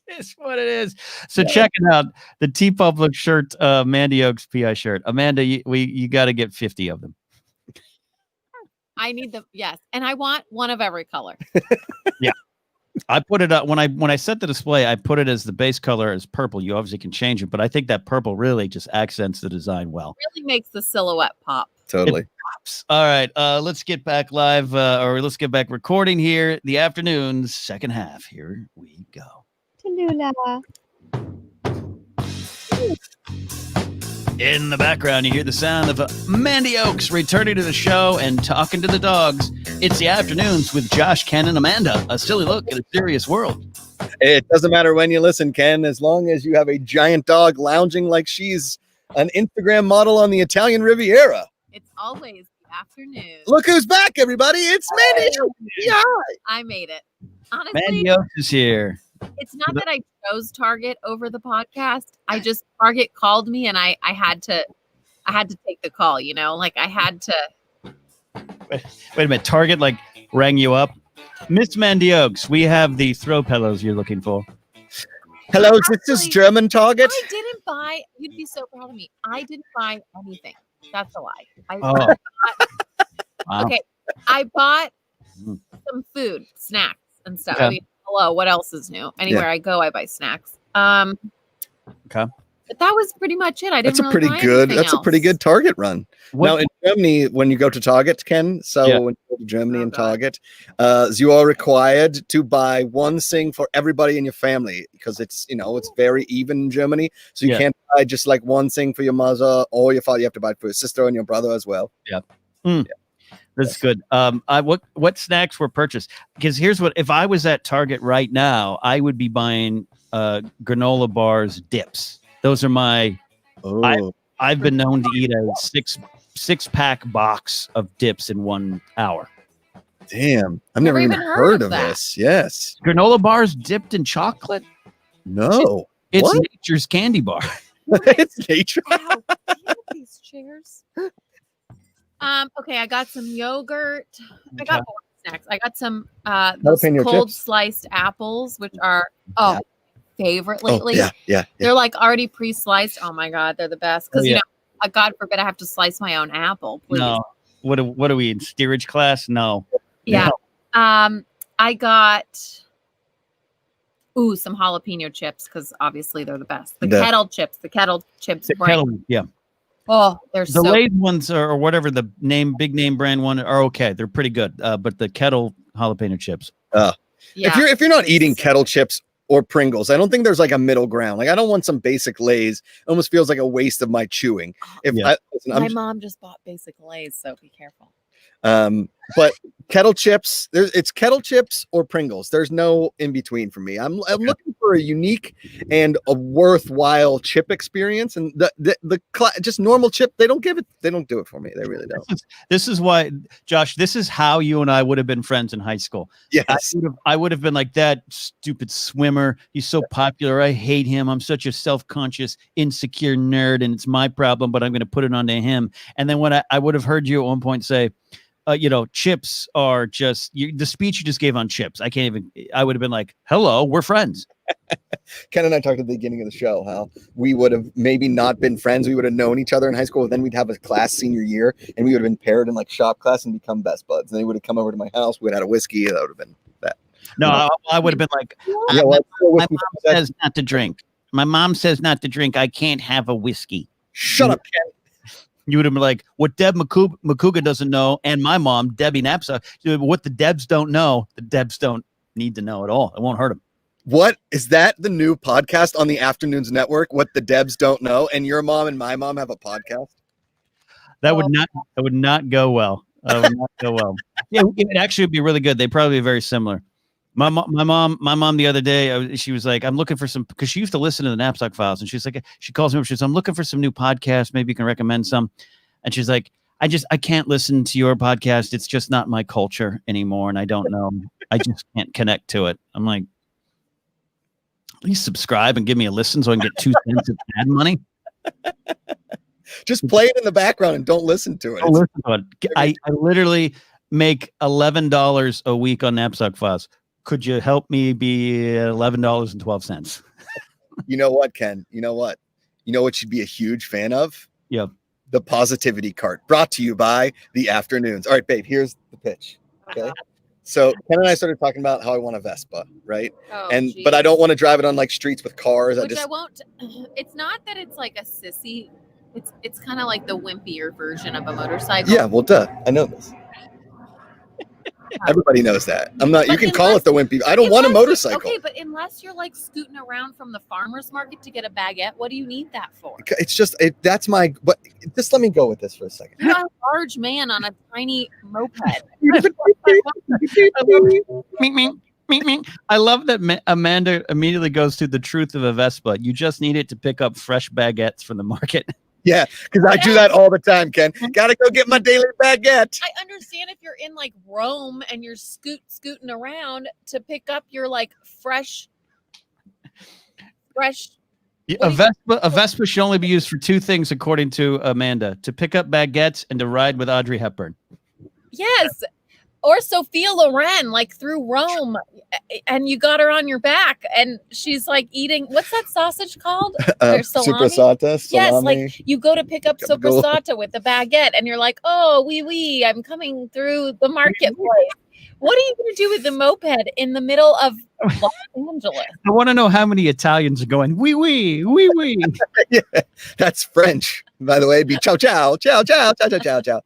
B: That's what it is. So check it out. The TeePublic shirt, Mandy Oaks PI shirt. Amanda, you got to get 50 of them.
D: I need them. Yes. And I want one of every color.
B: I put it up when I set the display. I put it as the base color as purple. You obviously can change it, but I think that purple really just accents the design well.
D: Really makes the silhouette pop.
C: Totally.
B: All right, let's get back live, or let's get back recording here. The afternoon's second half. Here we go. In the background, you hear the sound of Mandy Oaks returning to the show and talking to the dogs. It's the afternoons with Josh, Ken, and Amanda. A silly look at a serious world.
C: It doesn't matter when you listen, Ken, as long as you have a giant dog lounging like she's an Instagram model on the Italian Riviera.
D: It's always the afternoon.
C: Look who's back, everybody. It's Mandy. Yeah.
D: I made it. Honestly,
B: Mandy Oaks is here.
D: it's not that I chose Target over the podcast. I just Target called me and I had to take the call, you know, like I had to.
B: Wait a minute. Target rang you up. Miss Mandy Oaks, we have the throw pillows you're looking for.
C: Hello, this is
D: Actually,
C: German Target.
D: I didn't buy, you'd be so proud of me. I didn't buy anything. That's a lie.
B: Oh. Wow.
D: Okay. I bought
B: Mm.
D: some food, snacks and stuff.
B: Okay.
D: I mean, hello, what else is new? Anywhere I go, I buy snacks.
B: Okay.
D: But that was pretty much it. I didn't
C: That's a
D: really
C: pretty
D: buy
C: good.
D: anything
C: That's a pretty
D: else.
C: good Target run. Now in Germany, when you go to Target, Ken, so
B: Yeah.
C: when you go to Germany
D: Oh,
C: and
D: God.
C: Target, you are required to buy one thing for everybody in your family because it's it's very even in Germany. So you
B: Yeah.
C: can't buy just like one thing for your mother or your father. You have to buy it for your sister and your brother as well.
B: That's good. What snacks were purchased? Because here's what, if I was at Target right now, I would be buying granola bars, dips. Those are my.
C: Oh,
B: I've been known to eat a six-pack box of dips in 1 hour.
C: damn! I've never even heard of
D: that.
C: this. Yes.
B: Granola bars dipped in chocolate.
C: No.
B: It's
C: What?
B: nature's candy bar.
C: It's nature.
D: Ow, damn it, these chairs. Okay, I got some yogurt. I got more snacks. I got some those
C: Jalapeno
D: cold
C: chips.
D: sliced apples, which are favorite
C: Oh,
D: lately.
C: yeah.
D: They're like already pre-sliced. Oh my god, they're the best. Because
B: Oh, yeah.
D: God forbid I have to slice my own apple. Please.
B: No. What are we in steerage class? No.
D: Yeah. I got Ooh, some jalapeno chips, because obviously they're the best. The
C: Yeah.
D: kettle chips
B: The
D: brand.
B: kettle, yeah.
D: Oh, they're
B: The
D: so
B: Lay's ones or whatever the big name brand one are okay. They're pretty good. But the kettle jalapeno chips.
C: Yeah. If you're not eating
D: So
C: kettle chips or Pringles, I don't think there's like a middle ground. Like I don't want some basic Lay's. It almost feels like a waste of my chewing. If
B: Yeah.
C: listen,
D: my mom just bought basic Lay's, so be careful.
C: but kettle chips, it's kettle chips or Pringles. There's no in between for me. I'm looking for a unique and a worthwhile chip experience, and just normal chip, they don't do it for me. They really don't.
B: This is why, Josh, this is how you and I would have been friends in high school.
C: Yes.
B: I would have been like, that stupid swimmer. He's so popular. I hate him. I'm such a self-conscious, insecure nerd, and it's my problem, but I'm going to put it onto him. And then when I would have heard you at one point say, chips are just the speech you just gave on chips. I would have been like, hello, we're friends.
C: Ken and I talked at the beginning of the show how we would have maybe not been friends. We would have known each other in high school. Then we'd have a class senior year and we would have been paired in like shop class and become best buds. And they would have come over to my house. We would have had a whiskey. That would have been that.
B: No, I would have been like,
C: Yeah,
B: my mom says not to drink. My mom says not to drink. I can't have a whiskey.
C: Shut up, Ken.
B: You would have been like, what Deb Macuga doesn't know, and my mom, Debbie Napzok, what the Debs don't know, the Debs don't need to know at all. It won't hurt them.
C: What is that? The new podcast on the Afternoons Network? What the Debs don't know, and your mom and my mom have a podcast.
B: That would not go well. That would not go well. Yeah, it actually would be really good. They'd probably be very similar. My mom the other day, she was like, I'm looking for some, because she used to listen to the Napzok Files, and she's like, she calls me up, she says, I'm looking for some new podcasts, maybe you can recommend some. And she's like, I can't listen to your podcast. It's just not my culture anymore, and I don't know. I just can't connect to it. I'm like, please subscribe and give me a listen so I can get 2 cents of ad money.
C: Just play it in the background and don't listen to it.
B: Don't listen to it. I literally make $11 a week on Napzok Files. Could you help me be at $11.12?
C: You know what, Ken? You know what should be a huge fan of?
B: Yep.
C: The Positivity Cart, brought to you by the Afternoons. All right, babe, here's the pitch. Okay. So Ken and I started talking about how I want a Vespa, right? But I don't want to drive it on like streets with cars.
D: I won't. It's not that it's like a sissy. It's kind of like the wimpier version of a motorcycle.
C: Yeah, well, duh. I know this. Everybody knows that. I'm not. You can call it the wimpy. I don't want a motorcycle.
D: Okay, but unless you're like scooting around from the farmer's market to get a baguette, what do you need that for?
C: It's just that's my. But just let me go with this for a second.
D: You're a large man on a tiny moped.
B: I love that Amanda immediately goes to the truth of a Vespa. You just need it to pick up fresh baguettes from the market.
C: Yeah, because I do that all the time, Ken. Gotta go get my daily baguette.
D: I understand if you're in like Rome and you're scooting around to pick up your like fresh.
B: A Vespa should only be used for 2 things, according to Amanda: to pick up baguettes and to ride with Audrey Hepburn.
D: Yes. Or Sophia Loren, like through Rome, and you got her on your back, and she's like eating, what's that sausage called?
C: Sopressata. Salami.
D: Yes, like you go to pick up sopressata with the baguette, and you're like, oh, wee, I'm coming through the marketplace. What are you going to do with the moped in the middle of Los Angeles?
B: I want to know how many Italians are going, wee.
C: Yeah, that's French, by the way. It'd be ciao, ciao, ciao, ciao, ciao, ciao, ciao, ciao.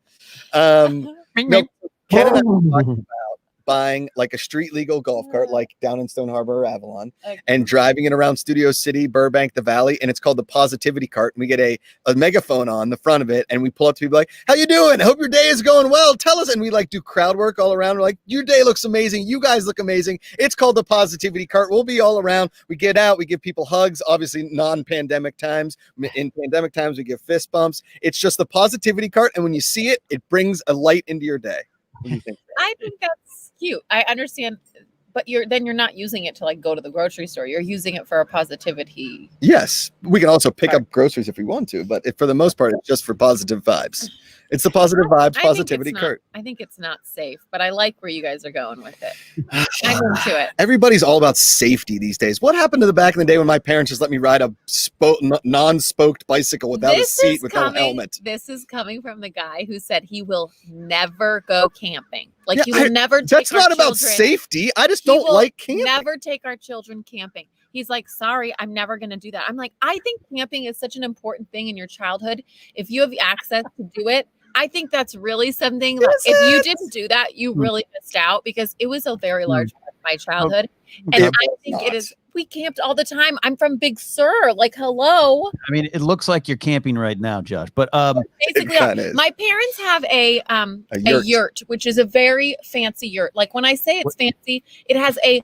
C: No, Ken and I were talking about buying like a street legal golf cart, like down in Stone Harbor or Avalon, and driving it around Studio City, Burbank, the Valley, and it's called the Positivity Cart. And we get a megaphone on the front of it, and we pull up to people like, "How you doing? I hope your day is going well. Tell us." And we like do crowd work all around. We're like, "Your day looks amazing. You guys look amazing." It's called the Positivity Cart. We'll be all around. We get out. We give people hugs. Obviously, non-pandemic times. In pandemic times, we give fist bumps. It's just the Positivity Cart, and when you see it, it brings a light into your day. What do you think?
D: I think that's cute. I understand, but you're not using it to like go to the grocery store. You're using it for a positivity.
C: Yes, we can also pick up groceries if we want to, but for the most part, it's just for positive vibes. It's the positive vibes, positivity cart.
D: I think it's not safe, but I like where you guys are going with it. I'm into it.
C: Everybody's all about safety these days. What happened to the back in the day when my parents just let me ride a non-spoked bicycle without a seat, without a helmet?
D: This is coming from the guy who said he will never go camping. Like
C: Yeah,
D: he will never take
C: That's
D: our
C: not about
D: children-
C: safety. I just
D: he
C: don't
D: will
C: like camping.
D: never take our children camping. He's like, sorry, I'm never going to do that. I'm like, I think camping is such an important thing in your childhood. If you have access to do it, I think that's really something. Like, if you didn't do that, you really missed out, because it was a very large part of my childhood. And
C: It
D: I
C: was
D: think
C: not.
D: it is. We camped all the time. I'm from Big Sur. Like, hello.
B: I mean, it looks like you're camping right now, Josh. But
D: Basically,
C: kinda is.
D: my parents have a
C: yurt.
D: yurt, which is a very fancy yurt. Like, when I say it's fancy, it has a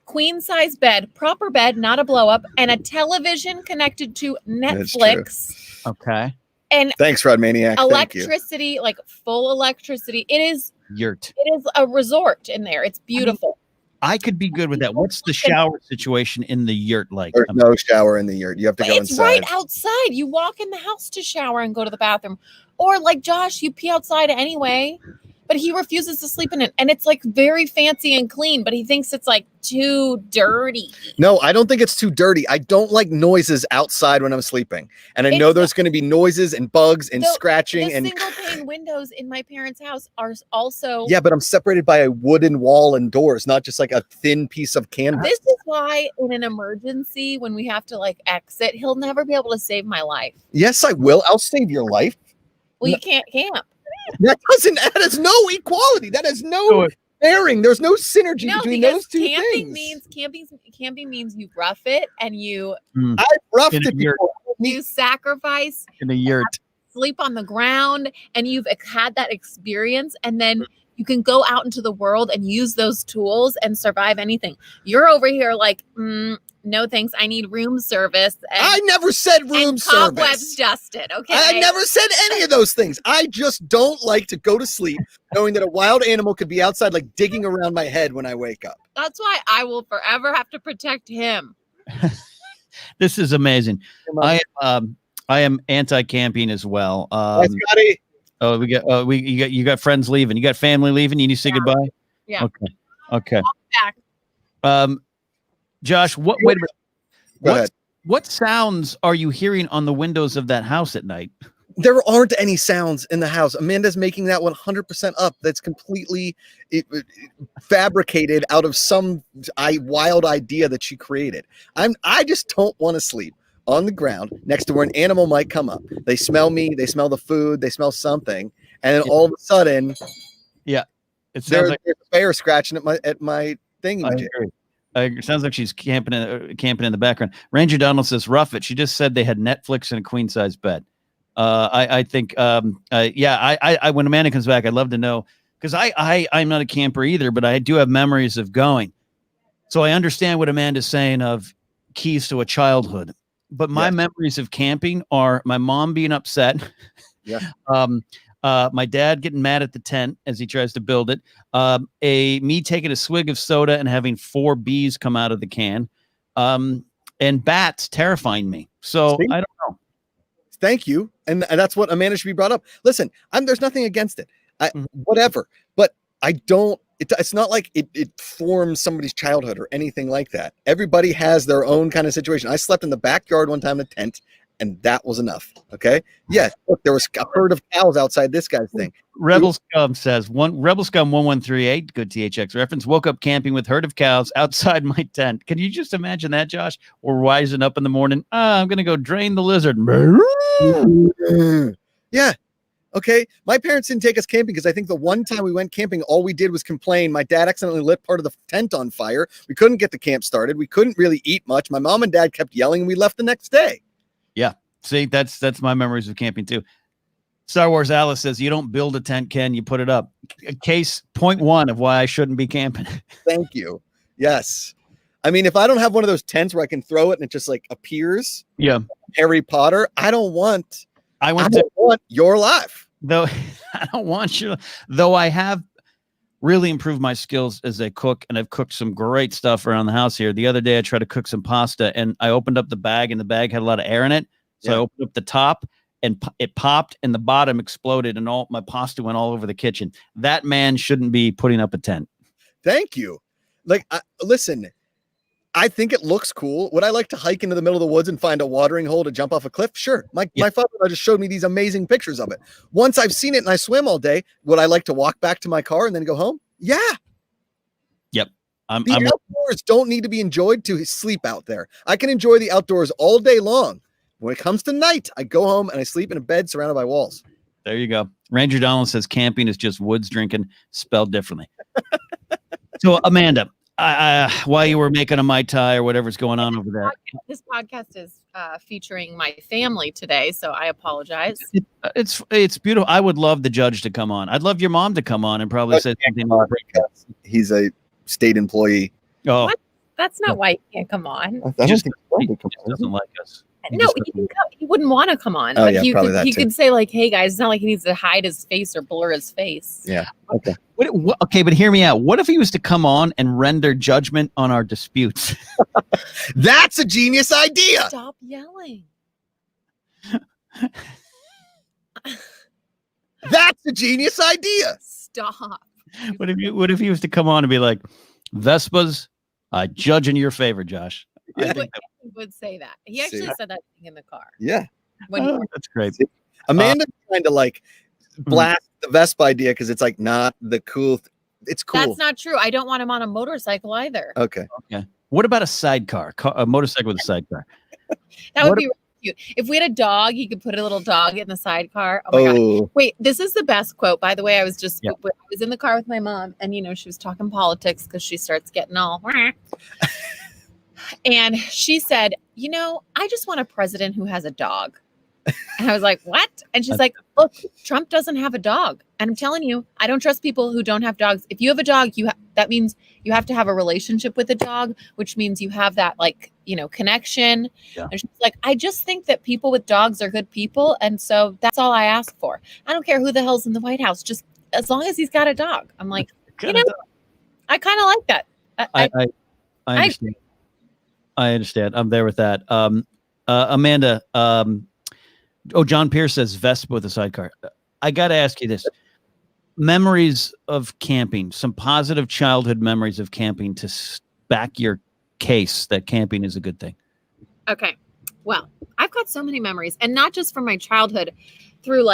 D: queen size bed, proper bed, not a blow up, and a television connected to
C: That's true.
D: Netflix.
B: okay,
D: And
C: Thanks, Rod Maniac. Thank you.
D: electricity, like full electricity. It is
B: yurt.
D: a resort in there. It's beautiful.
B: I could be good with that. What's the shower situation in the yurt like?
C: There's no shower in the yurt. You have to
D: But
C: go
D: it's
C: inside.
D: right outside. You walk in the house to shower and go to the bathroom. Or like Josh, you pee outside anyway. But he refuses to sleep in it. And it's like very fancy and clean, but he thinks it's like too dirty.
C: No, I don't think it's too dirty. I don't like noises outside when I'm sleeping. And I know
D: It's-
C: there's going to be noises and bugs and
D: The-
C: scratching
D: The
C: and
D: single pane windows in my parents' house are also.
C: yeah, but I'm separated by a wooden wall and doors, not just like a thin piece of canvas.
D: This is why in an emergency, when we have to like exit, he'll never be able to save my life.
C: Yes, I will. I'll save your life.
D: Well,
C: No.
D: you can't camp.
C: That has no equality. That has no
B: So
C: bearing. There's no synergy
D: No,
C: between
D: because
C: those two
D: camping
C: things.
D: camping means you rough it and you
C: I've roughed
B: In a
C: it
B: yurt.
C: before.
D: sacrifice,
B: in the yurt.
D: sleep on the ground, and you've had that experience, and then you can go out into the world and use those tools and survive anything. You're over here like, no thanks, I need room service
C: I
D: and,
C: never said room
D: and cobwebs
C: service.
D: dusted. Okay,
C: I never said any of those things. I just don't like to go to sleep knowing that a wild animal could be outside, like digging around my head when I wake up.
D: That's why I will forever have to protect him.
B: This is amazing.
C: Come on.
B: I am anti-camping as well.
C: Hi, Scotty.
B: Oh, you got friends leaving. You got family leaving. You need to say goodbye.
D: Yeah.
B: Okay.
D: Back.
B: Josh, wait a minute.
C: Go ahead.
B: What sounds are you hearing on the windows of that house at night?
C: There aren't any sounds in the house. Amanda's making that 100% up. That's completely fabricated out of some wild idea that she created. I just don't want to sleep on the ground next to where an animal might come up. They smell me, they smell the food, they smell something, and then all of a sudden,
B: It sounds like
C: there's a bear scratching at my thing.
B: I agree. It sounds like she's camping in the background. Ranger Donald says, "Rough it." She just said they had Netflix and a queen size bed. I think, when Amanda comes back, I'd love to know, because I'm not a camper either, but I do have memories of going. So I understand what Amanda's saying of keys to a childhood. But my memories of camping are my mom being upset.
C: Yeah.
B: My dad getting mad at the tent as he tries to build it. Me taking a swig of soda and having 4 bees come out of the can. And bats terrifying me. So
C: See?
B: I don't know.
C: Thank you. And that's what Amanda should be brought up. Listen, there's nothing against it. Whatever. But I don't, it's not like it forms somebody's childhood or anything like that. Everybody has their own kind of situation. I slept in the backyard one time in a tent, and that was enough. Okay. Yeah. Look, there was a herd of cows outside this guy's thing.
B: Rebel Scum says, Rebel Scum 1138, good THX reference, woke up camping with herd of cows outside my tent. Can you just imagine that, Josh? Or rising up in the morning, I'm going to go drain the lizard.
C: Yeah. Okay. My parents didn't take us camping because I think the one time we went camping, all we did was complain. My dad accidentally lit part of the tent on fire. We couldn't get the camp started. We couldn't really eat much. My mom and dad kept yelling, and we left the next day.
B: Yeah. See, that's my memories of camping too. Star Wars Alice says, you don't build a tent, Ken, you put it up. Case point 1 of why I shouldn't be camping.
C: Thank you. Yes. I mean, if I don't have one of those tents where I can throw it and it just like appears,
B: Yeah.
C: Harry Potter, I don't want your life.
B: Though I don't want you, though I have really improved my skills as a cook, and I've cooked some great stuff around the house here. The other day I tried to cook some pasta, and I opened up the bag, and the bag had a lot of air in it. So I opened up the top, and it popped, and the bottom exploded, and all my pasta went all over the kitchen. That man shouldn't be putting up a tent.
C: Thank you. Like, listen, I think it looks cool. Would I like to hike into the middle of the woods and find a watering hole to jump off a cliff? Sure. My father just showed me these amazing pictures of it. Once I've seen it and I swim all day, would I like to walk back to my car and then go home? Yeah.
B: I'm
C: The outdoors don't need to be enjoyed to sleep out there. I can enjoy the outdoors all day long. When it comes to night, I go home and I sleep in a bed surrounded by walls.
B: There you go. Ranger Donald says camping is just woods drinking spelled differently. So Amanda, while you were making a Mai Tai or whatever's going on over there.
D: This podcast is featuring my family today, so I apologize.
B: It's beautiful. I would love the judge to come on. I'd love your mom to come on and probably say something.
C: He's a state employee.
B: Oh,
D: What? That's not why he can't come on.
C: I don't
B: Just-
C: think
B: he just doesn't like us.
D: No, he can come. He wouldn't want to come on.
C: Oh,
D: but
C: yeah,
D: he
C: probably
D: could,
C: that
D: he
C: too.
D: could say like, "Hey guys, it's not like he needs to hide his face or blur his face."
C: Yeah. Okay.
B: Okay, but hear me out. What if he was to come on and render judgment on our disputes?
C: That's a genius idea.
D: Stop yelling.
C: That's a genius idea.
D: Stop.
B: What if he was to come on and be like, Vespas, I judge in your favor, Josh. I
C: Yeah.
B: think
D: He would say that. He actually
C: See.
D: said that thing in the car.
C: Yeah.
D: When he
B: that's great.
C: Amanda's trying to like blast the Vespa idea because it's like not the cool. It's cool.
D: That's not true. I don't want him on a motorcycle either.
C: Okay.
B: What about a sidecar, a motorcycle with a sidecar?
D: That would
B: what
D: be really cute. If we had a dog, he could put a little dog in the sidecar. Oh my god.
C: Oh,
D: Wait, this is the best quote. By the way, I was
B: Yeah.
D: in the car with my mom, and she was talking politics because she starts getting all. And she said, I just want a president who has a dog. And I was like, what? And she's like, look, Trump doesn't have a dog. And I'm telling you, I don't trust people who don't have dogs. If you have a dog, that means you have to have a relationship with a dog, which means you have that connection.
B: Yeah.
D: And she's like, I just think that people with dogs are good people. And so that's all I ask for. I don't care who the hell's in the White House, just as long as he's got a dog. I'm like, I kind of like that.
B: I understand. I understand. I'm there with that. Amanda, John Pierce says Vespa with a sidecar. I got to ask you this. Memories of camping, some positive childhood memories of camping to back your case that camping is a good thing.
D: Okay. Well, I've got so many memories, and not just from my childhood through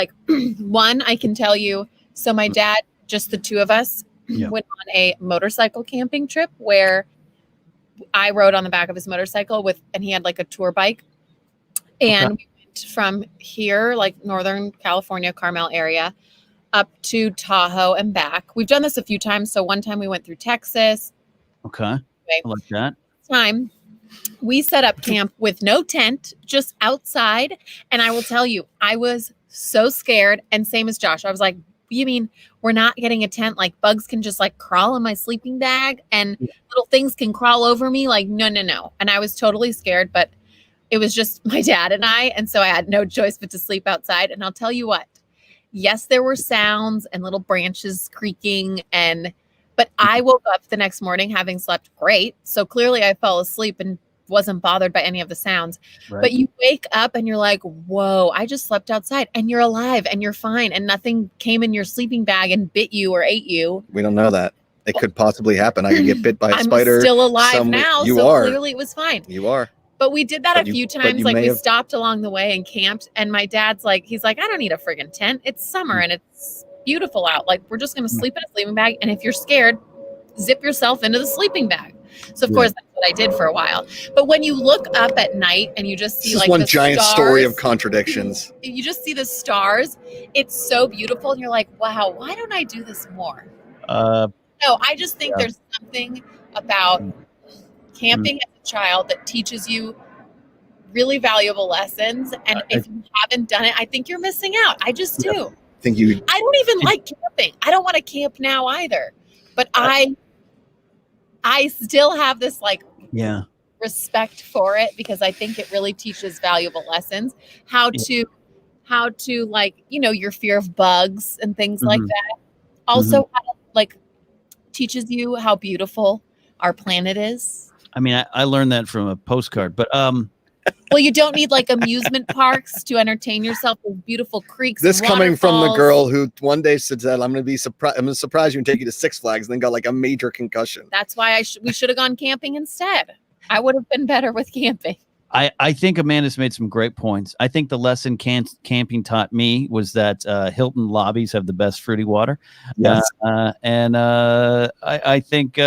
D: one, I can tell you. So my dad, just the two of us, went on a motorcycle camping trip where I rode on the back of his motorcycle and he had a tour bike. And we went from here, Northern California, Carmel area, up to Tahoe and back. We've done this a few times. So one time we went through Texas.
B: Okay. I like that.
D: Time we set up camp with no tent, just outside. And I will tell you, I was so scared. And same as Josh, I was like, you mean we're not getting a tent? Bugs can just crawl in my sleeping bag and little things can crawl over me? No. And I was totally scared, but it was just my dad and I. And so I had no choice but to sleep outside. And I'll tell you what, yes, there were sounds and little branches creaking, but I woke up the next morning having slept great. So clearly I fell asleep and wasn't bothered by any of the sounds.
B: Right.
D: But you wake up and you're like, whoa, I just slept outside, and you're alive and you're fine. And nothing came in your sleeping bag and bit you or ate you.
C: we don't know that. It could possibly happen. I could get bit by a
D: I'm
C: spider.
D: still alive now.
C: You
D: so
C: are.
D: Clearly it was fine.
C: You are.
D: But we did that
C: But
D: a few
C: but
D: times.
C: you may
D: We
C: have-
D: stopped along the way and camped. And my dad's he's like, I don't need a friggin' tent. It's summer and it's beautiful out. We're just going to sleep in a sleeping bag. And if you're scared, zip yourself into the sleeping bag. So, of course, that's what I did for a while. But when you look up at night and you just see
C: This is one
D: the
C: giant
D: stars,
C: story of contradictions.
D: you just see the stars. It's so beautiful. And you're like, wow, why don't I do this more? No, I just think there's something about camping as a child that teaches you really valuable lessons. And if you haven't done it, I think you're missing out. I just do. I don't even like camping. I don't want to camp now either. But I still have this respect for it because I think it really teaches valuable lessons. How to your fear of bugs and things like that. Also, teaches you how beautiful our planet is.
B: I mean, I learned that from a postcard, but
D: well, you don't need amusement parks to entertain yourself with beautiful creeks.
C: This
D: and
C: coming from the
D: waterfalls.
C: girl who one day said that I'm going to surprise you and take you to Six Flags, and then got a major concussion.
D: That's why we should have gone camping instead. I would have been better with camping.
B: I think Amanda's made some great points. I think the lesson camping taught me was that Hilton lobbies have the best fruity water.
C: Yes.
B: I think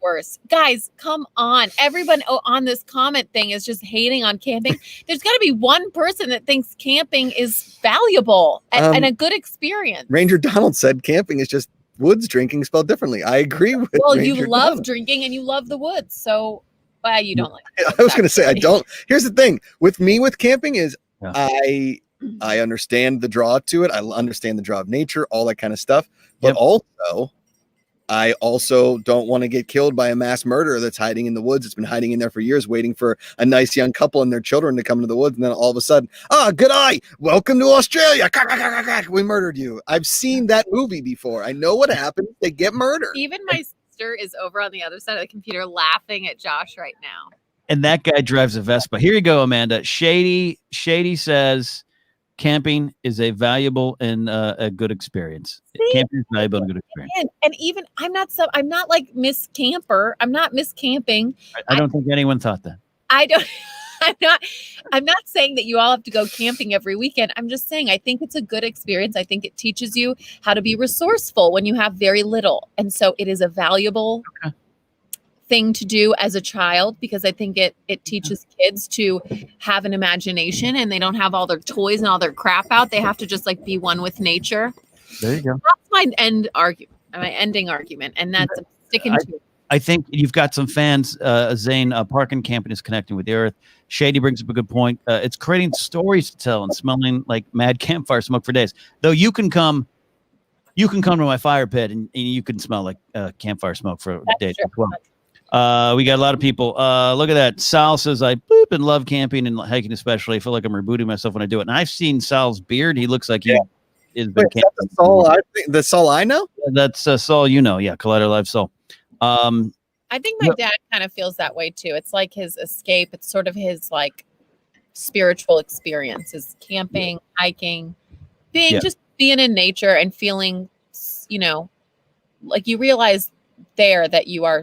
D: worse. Guys, come on. Everyone on this comment thing is just hating on camping. There's got to be one person that thinks camping is valuable and a good experience.
C: Ranger Donald said camping is just woods drinking spelled differently. I agree with
D: Ranger
C: you
D: love
C: Donald.
D: Drinking and you love the woods. So you don't like
C: I was going to say I don't. Here's the thing with me with camping is I understand the draw to it. I understand the draw of nature, all that kind of stuff. But also I also don't want to get killed by a mass murderer that's hiding in the woods. It's been hiding in there for years, waiting for a nice young couple and their children to come into the woods. And then all of a sudden, good eye. Welcome to Australia. We murdered you. I've seen that movie before. I know what happens. They get murdered.
D: Even my sister is over on the other side of the computer laughing at Josh right now.
B: And that guy drives a Vespa. Here you go, Amanda. Shady says camping is a valuable and a good experience. Camping is valuable and a good experience.
D: And even I'm not like Miss Camper. I'm not Miss Camping.
B: I don't think anyone thought that.
D: I'm not saying that you all have to go camping every weekend. I'm just saying I think it's a good experience. I think it teaches you how to be resourceful when you have very little. And so it is a valuable thing to do as a child, because I think it teaches kids to have an imagination and they don't have all their toys and all their crap out. They have to just like be one with nature.
B: There you go.
D: That's my ending argument. And that's sticking to it.
B: I think you've got some fans. Zane, park and camping is connecting with the earth. Shady brings up a good point. It's creating stories to tell and smelling like mad campfire smoke for days. Though you can come to my fire pit and you can smell like campfire smoke for days as well. We got a lot of people. Look at that. Sal says, I boop and love camping and hiking especially. I feel like I'm rebooting myself when I do it. And I've seen Sal's beard. He looks like he has been camping.
C: The Saul I know?
B: That's Saul, yeah, Collider Live Saul.
D: I think my dad kind of feels that way too. It's like his escape. It's sort of his like spiritual experience is camping, hiking, just being in nature and feeling, like you realize there that you are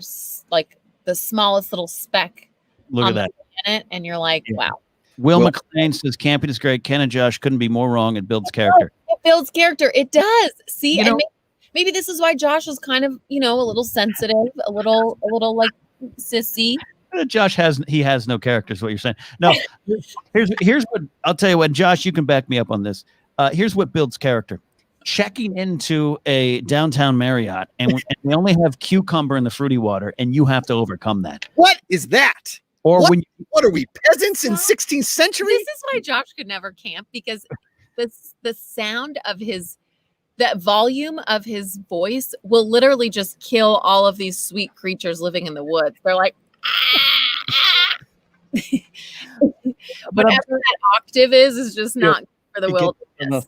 D: like the smallest little speck
B: on the
D: planet, and you're like, wow.
B: Will McLean says camping is great. Ken and Josh couldn't be more wrong. It builds character.
D: It builds character. It does. See, and maybe this is why Josh was kind of, a little sensitive, a little like sissy.
B: Josh has no character is what you're saying. No, here's what I'll tell you what, Josh, you can back me up on this. Here's what builds character. Checking into a downtown Marriott and we only have cucumber in the fruity water and you have to overcome that.
C: What is that?
B: Or
C: what are we, peasants in 16th century?
D: This is why Josh could never camp, because the sound of that volume of his voice will literally just kill all of these sweet creatures living in the woods. They're like, whatever that octave is just not for the wilderness.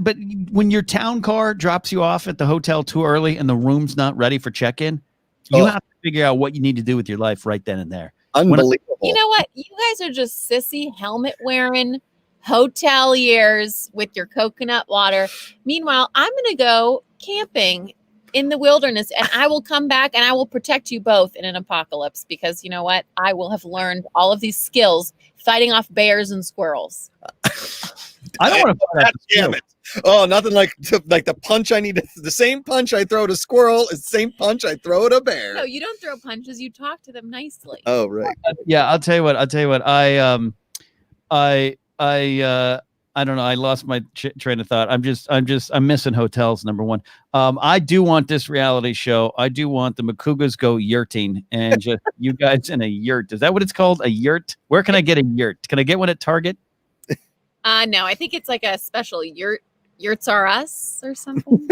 B: But when your town car drops you off at the hotel too early and the room's not ready for check-in, you have to figure out what you need to do with your life right then and there.
C: Unbelievable.
D: You know what? You guys are just sissy helmet wearing hoteliers with your coconut water. Meanwhile, I'm going to go camping in the wilderness and I will come back and I will protect you both in an apocalypse, because you know what? I will have learned all of these skills fighting off bears and squirrels.
B: I don't want to.
C: Damn it! Oh, nothing like the punch I need. The same punch I throw at a squirrel is the same punch I throw at a bear.
D: No, you don't throw punches. You talk to them nicely.
C: Oh, right.
B: Yeah, I'll tell you what. I don't know. I lost my train of thought. I'm missing hotels. Number one. I do want this reality show. I do want the Macugas go yurting and just you guys in a yurt. Is that what it's called? A yurt? Where can I get a yurt? Can I get one at Target?
D: No, I think it's like a special yurt. Yurts Are Us or something.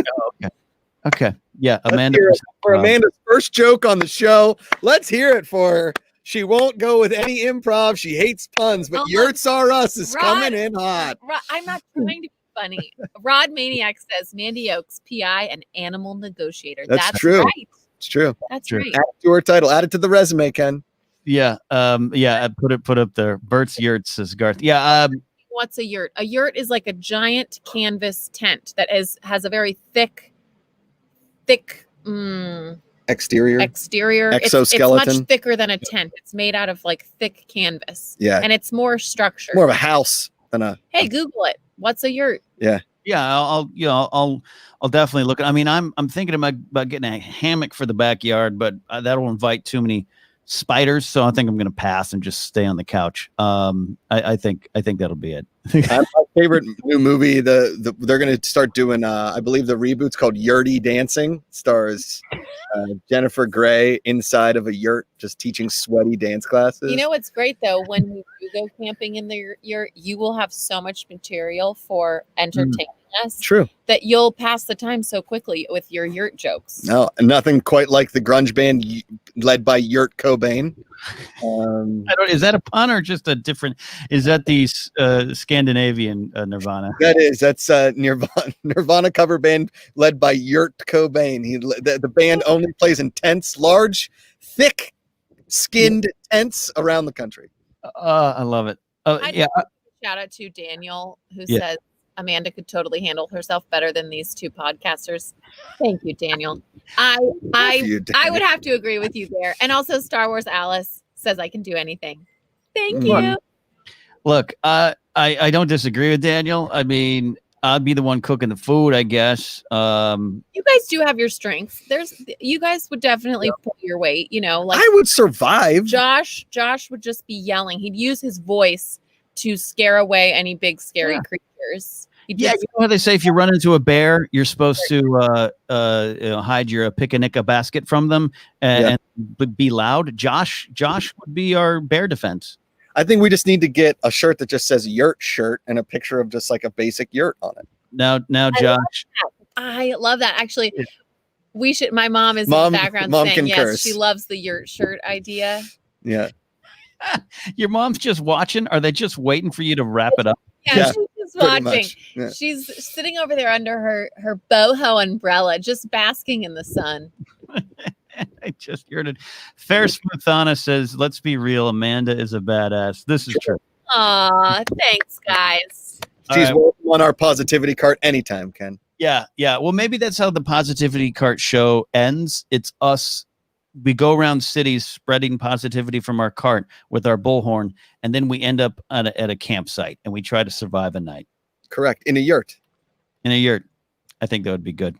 B: Okay. Yeah, Amanda.
C: For Amanda's first joke on the show. Let's hear it for her. She won't go with any improv. She hates puns, but Yurts Are Us is coming in hot.
D: I'm not trying to be funny. Rod Maniac says Mandy Oaks, PI, an animal negotiator. That's
C: true.
D: Right.
C: It's true.
D: That's
B: true.
D: right.
C: Add it to her title. Add it to the resume, Ken.
B: Yeah. Put up there. Bert's Yurts, says Garth. Yeah.
D: What's a yurt? A yurt is like a giant canvas tent that has a very thick.
C: And exterior.
D: It's
C: Exoskeleton.
D: much thicker than a tent. It's made out of like thick canvas.
C: Yeah.
D: And it's more structured.
C: More of a house than a.
D: Hey, Google it. What's a yurt?
B: Yeah, I'll definitely look. I mean, I'm thinking about getting a hammock for the backyard, but that'll invite too many spiders, so I think I'm going to pass and just stay on the couch. I think that'll be it.
C: My favorite new movie. They're going to start doing. I believe the reboot's called Yurty Dancing. Stars Jennifer Grey inside of a yurt, just teaching sweaty dance classes.
D: You know what's great though? When you do go camping in the yurt, you will have so much material for entertaining us.
C: True.
D: That you'll pass the time so quickly with your yurt jokes.
C: No, nothing quite like the grunge band led by Yurt Cobain.
B: Is that a pun or just a different? Is that the Scandinavian Nirvana?
C: That's Nirvana cover band led by Yurt Cobain. The band only plays in tents, large, thick-skinned tents around the country.
B: I love it. Yeah.
D: Shout out to Daniel who says Amanda could totally handle herself better than these two podcasters. Thank you, Daniel. I would have to agree with you there. And also Star Wars Alice says I can do anything. Thank you.
B: Look, I don't disagree with Daniel. I mean, I'd be the one cooking the food, I guess.
D: You guys do have your strengths. You guys would definitely pull your weight, like
C: I would survive.
D: Josh would just be yelling. He'd use his voice to scare away any big scary creatures.
B: You know how they say if you run into a bear, you're supposed to hide your picnic basket from them and be loud. Josh would be our bear defense.
C: I think we just need to get a shirt that just says yurt shirt and a picture of just like a basic yurt on it.
B: Now, Josh.
D: I love that. Actually, we should. My mom is in the background saying yes, she loves the yurt shirt idea.
C: Yeah.
B: Your mom's just watching. Are they just waiting for you to wrap it up?
D: Yeah. She's watching. Yeah. She's sitting over there under her boho umbrella, just basking in the sun.
B: I just heard it. Fair Smoothana says, "Let's be real. Amanda is a badass." This is true.
D: Aw, thanks, guys.
C: She's on our positivity cart anytime, Ken.
B: Yeah. Well, maybe that's how the positivity cart show ends. It's us. We go around cities spreading positivity from our cart with our bullhorn, and then we end up at a campsite and we try to survive a night.
C: Correct. In a yurt.
B: I think that would be good.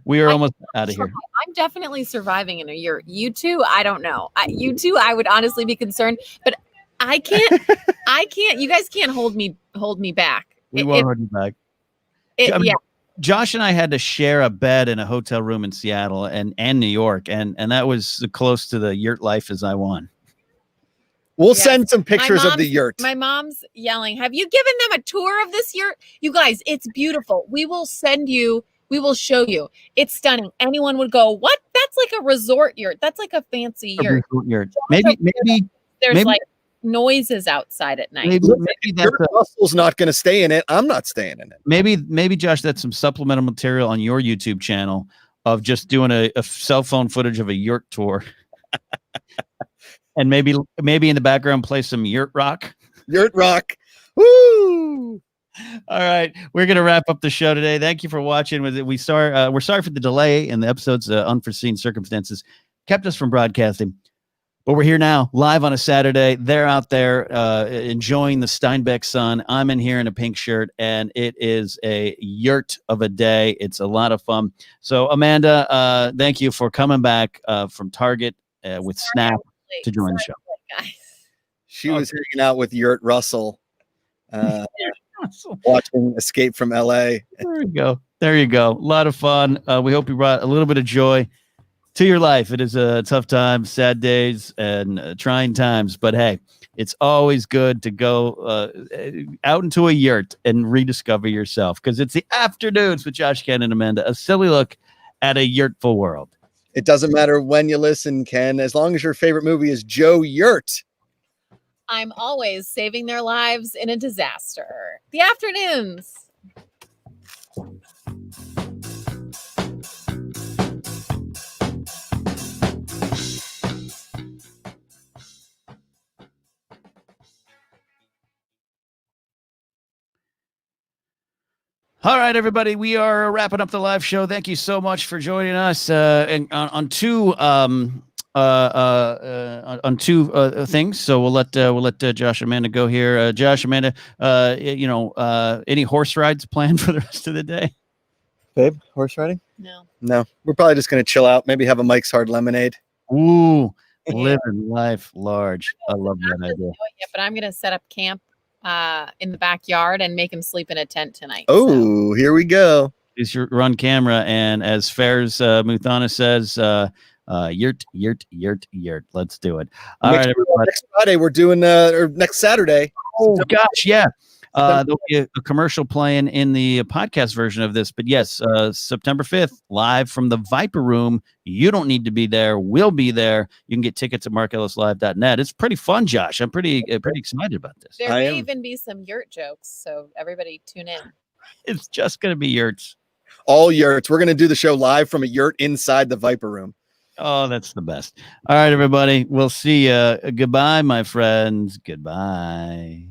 B: We are almost out of here.
D: I'm definitely surviving in a yurt. You two, I don't know. I would honestly be concerned, but I can't. You guys can't hold me back.
B: We won't hold you back. Josh and I had to share a bed in a hotel room in Seattle and New York, and that was as close to the yurt life as I want.
C: We'll send some pictures of the yurt.
D: My mom's yelling, "Have you given them a tour of this yurt? You guys, it's beautiful. We will show you. It's stunning." Anyone would go, "What? That's like a resort yurt. That's like a fancy yurt."
B: Maybe
D: there's like noises outside at night.
B: Maybe
C: that's Russell's not going to stay in it. I'm not staying in it.
B: Maybe Josh, that's some supplemental material on your YouTube channel of just doing a cell phone footage of a yurt tour. And maybe in the background play some yurt rock.
C: Yurt rock. Woo!
B: All right, we're gonna wrap up the show today. Thank you for watching. We're sorry for the delay in the episode's unforeseen circumstances kept us from broadcasting, but we're here now, live on a Saturday. They're out there enjoying the Steinbeck sun. I'm in here in a pink shirt, and it is a yurt of a day. It's a lot of fun. So, Amanda, thank you for coming back from Target with Snap to join the show.
C: She was hanging out with Yurt Russell. Watching Escape from LA.
B: There you go. A lot of fun. We hope you brought a little bit of joy to your life. It is a tough time, sad days, and trying times. But hey, it's always good to go out into a yurt and rediscover yourself, because it's the afternoons with Josh, Ken, and Amanda. A silly look at a yurtful world.
C: It doesn't matter when you listen, Ken, as long as your favorite movie is Joe Yurt.
D: I'm always saving their lives in a disaster. The afternoons.
B: All right, everybody, we are wrapping up the live show. Thank you so much for joining us and on two things. So we'll let Josh and Amanda go here. Josh, Amanda, any horse rides planned for the rest of the day?
C: Babe, horse riding?
D: No.
C: We're probably just gonna chill out. Maybe have a Mike's Hard Lemonade.
B: Ooh, living life large. I love that
D: Not to
B: idea.
D: know it yet, but I'm gonna set up camp in the backyard and make him sleep in a tent tonight.
C: Oh, here we go.
B: Is your run camera, and as Fairs Muthana says, yurt. Let's do it. All right, everybody.
C: Next Friday we're doing or next Saturday.
B: Oh gosh, yeah. There'll be a commercial playing in the podcast version of this, but yes, September 5th, live from the Viper Room. You don't need to be there. We'll be there. You can get tickets at markellislive.net. It's pretty fun, Josh. I'm pretty excited about this.
D: There may even be some yurt jokes, so everybody tune in.
B: It's just going to be yurts.
C: All yurts. We're gonna do the show live from a yurt inside the Viper Room.
B: Oh, that's the best. All right, everybody. We'll see you. Goodbye, my friends. Goodbye.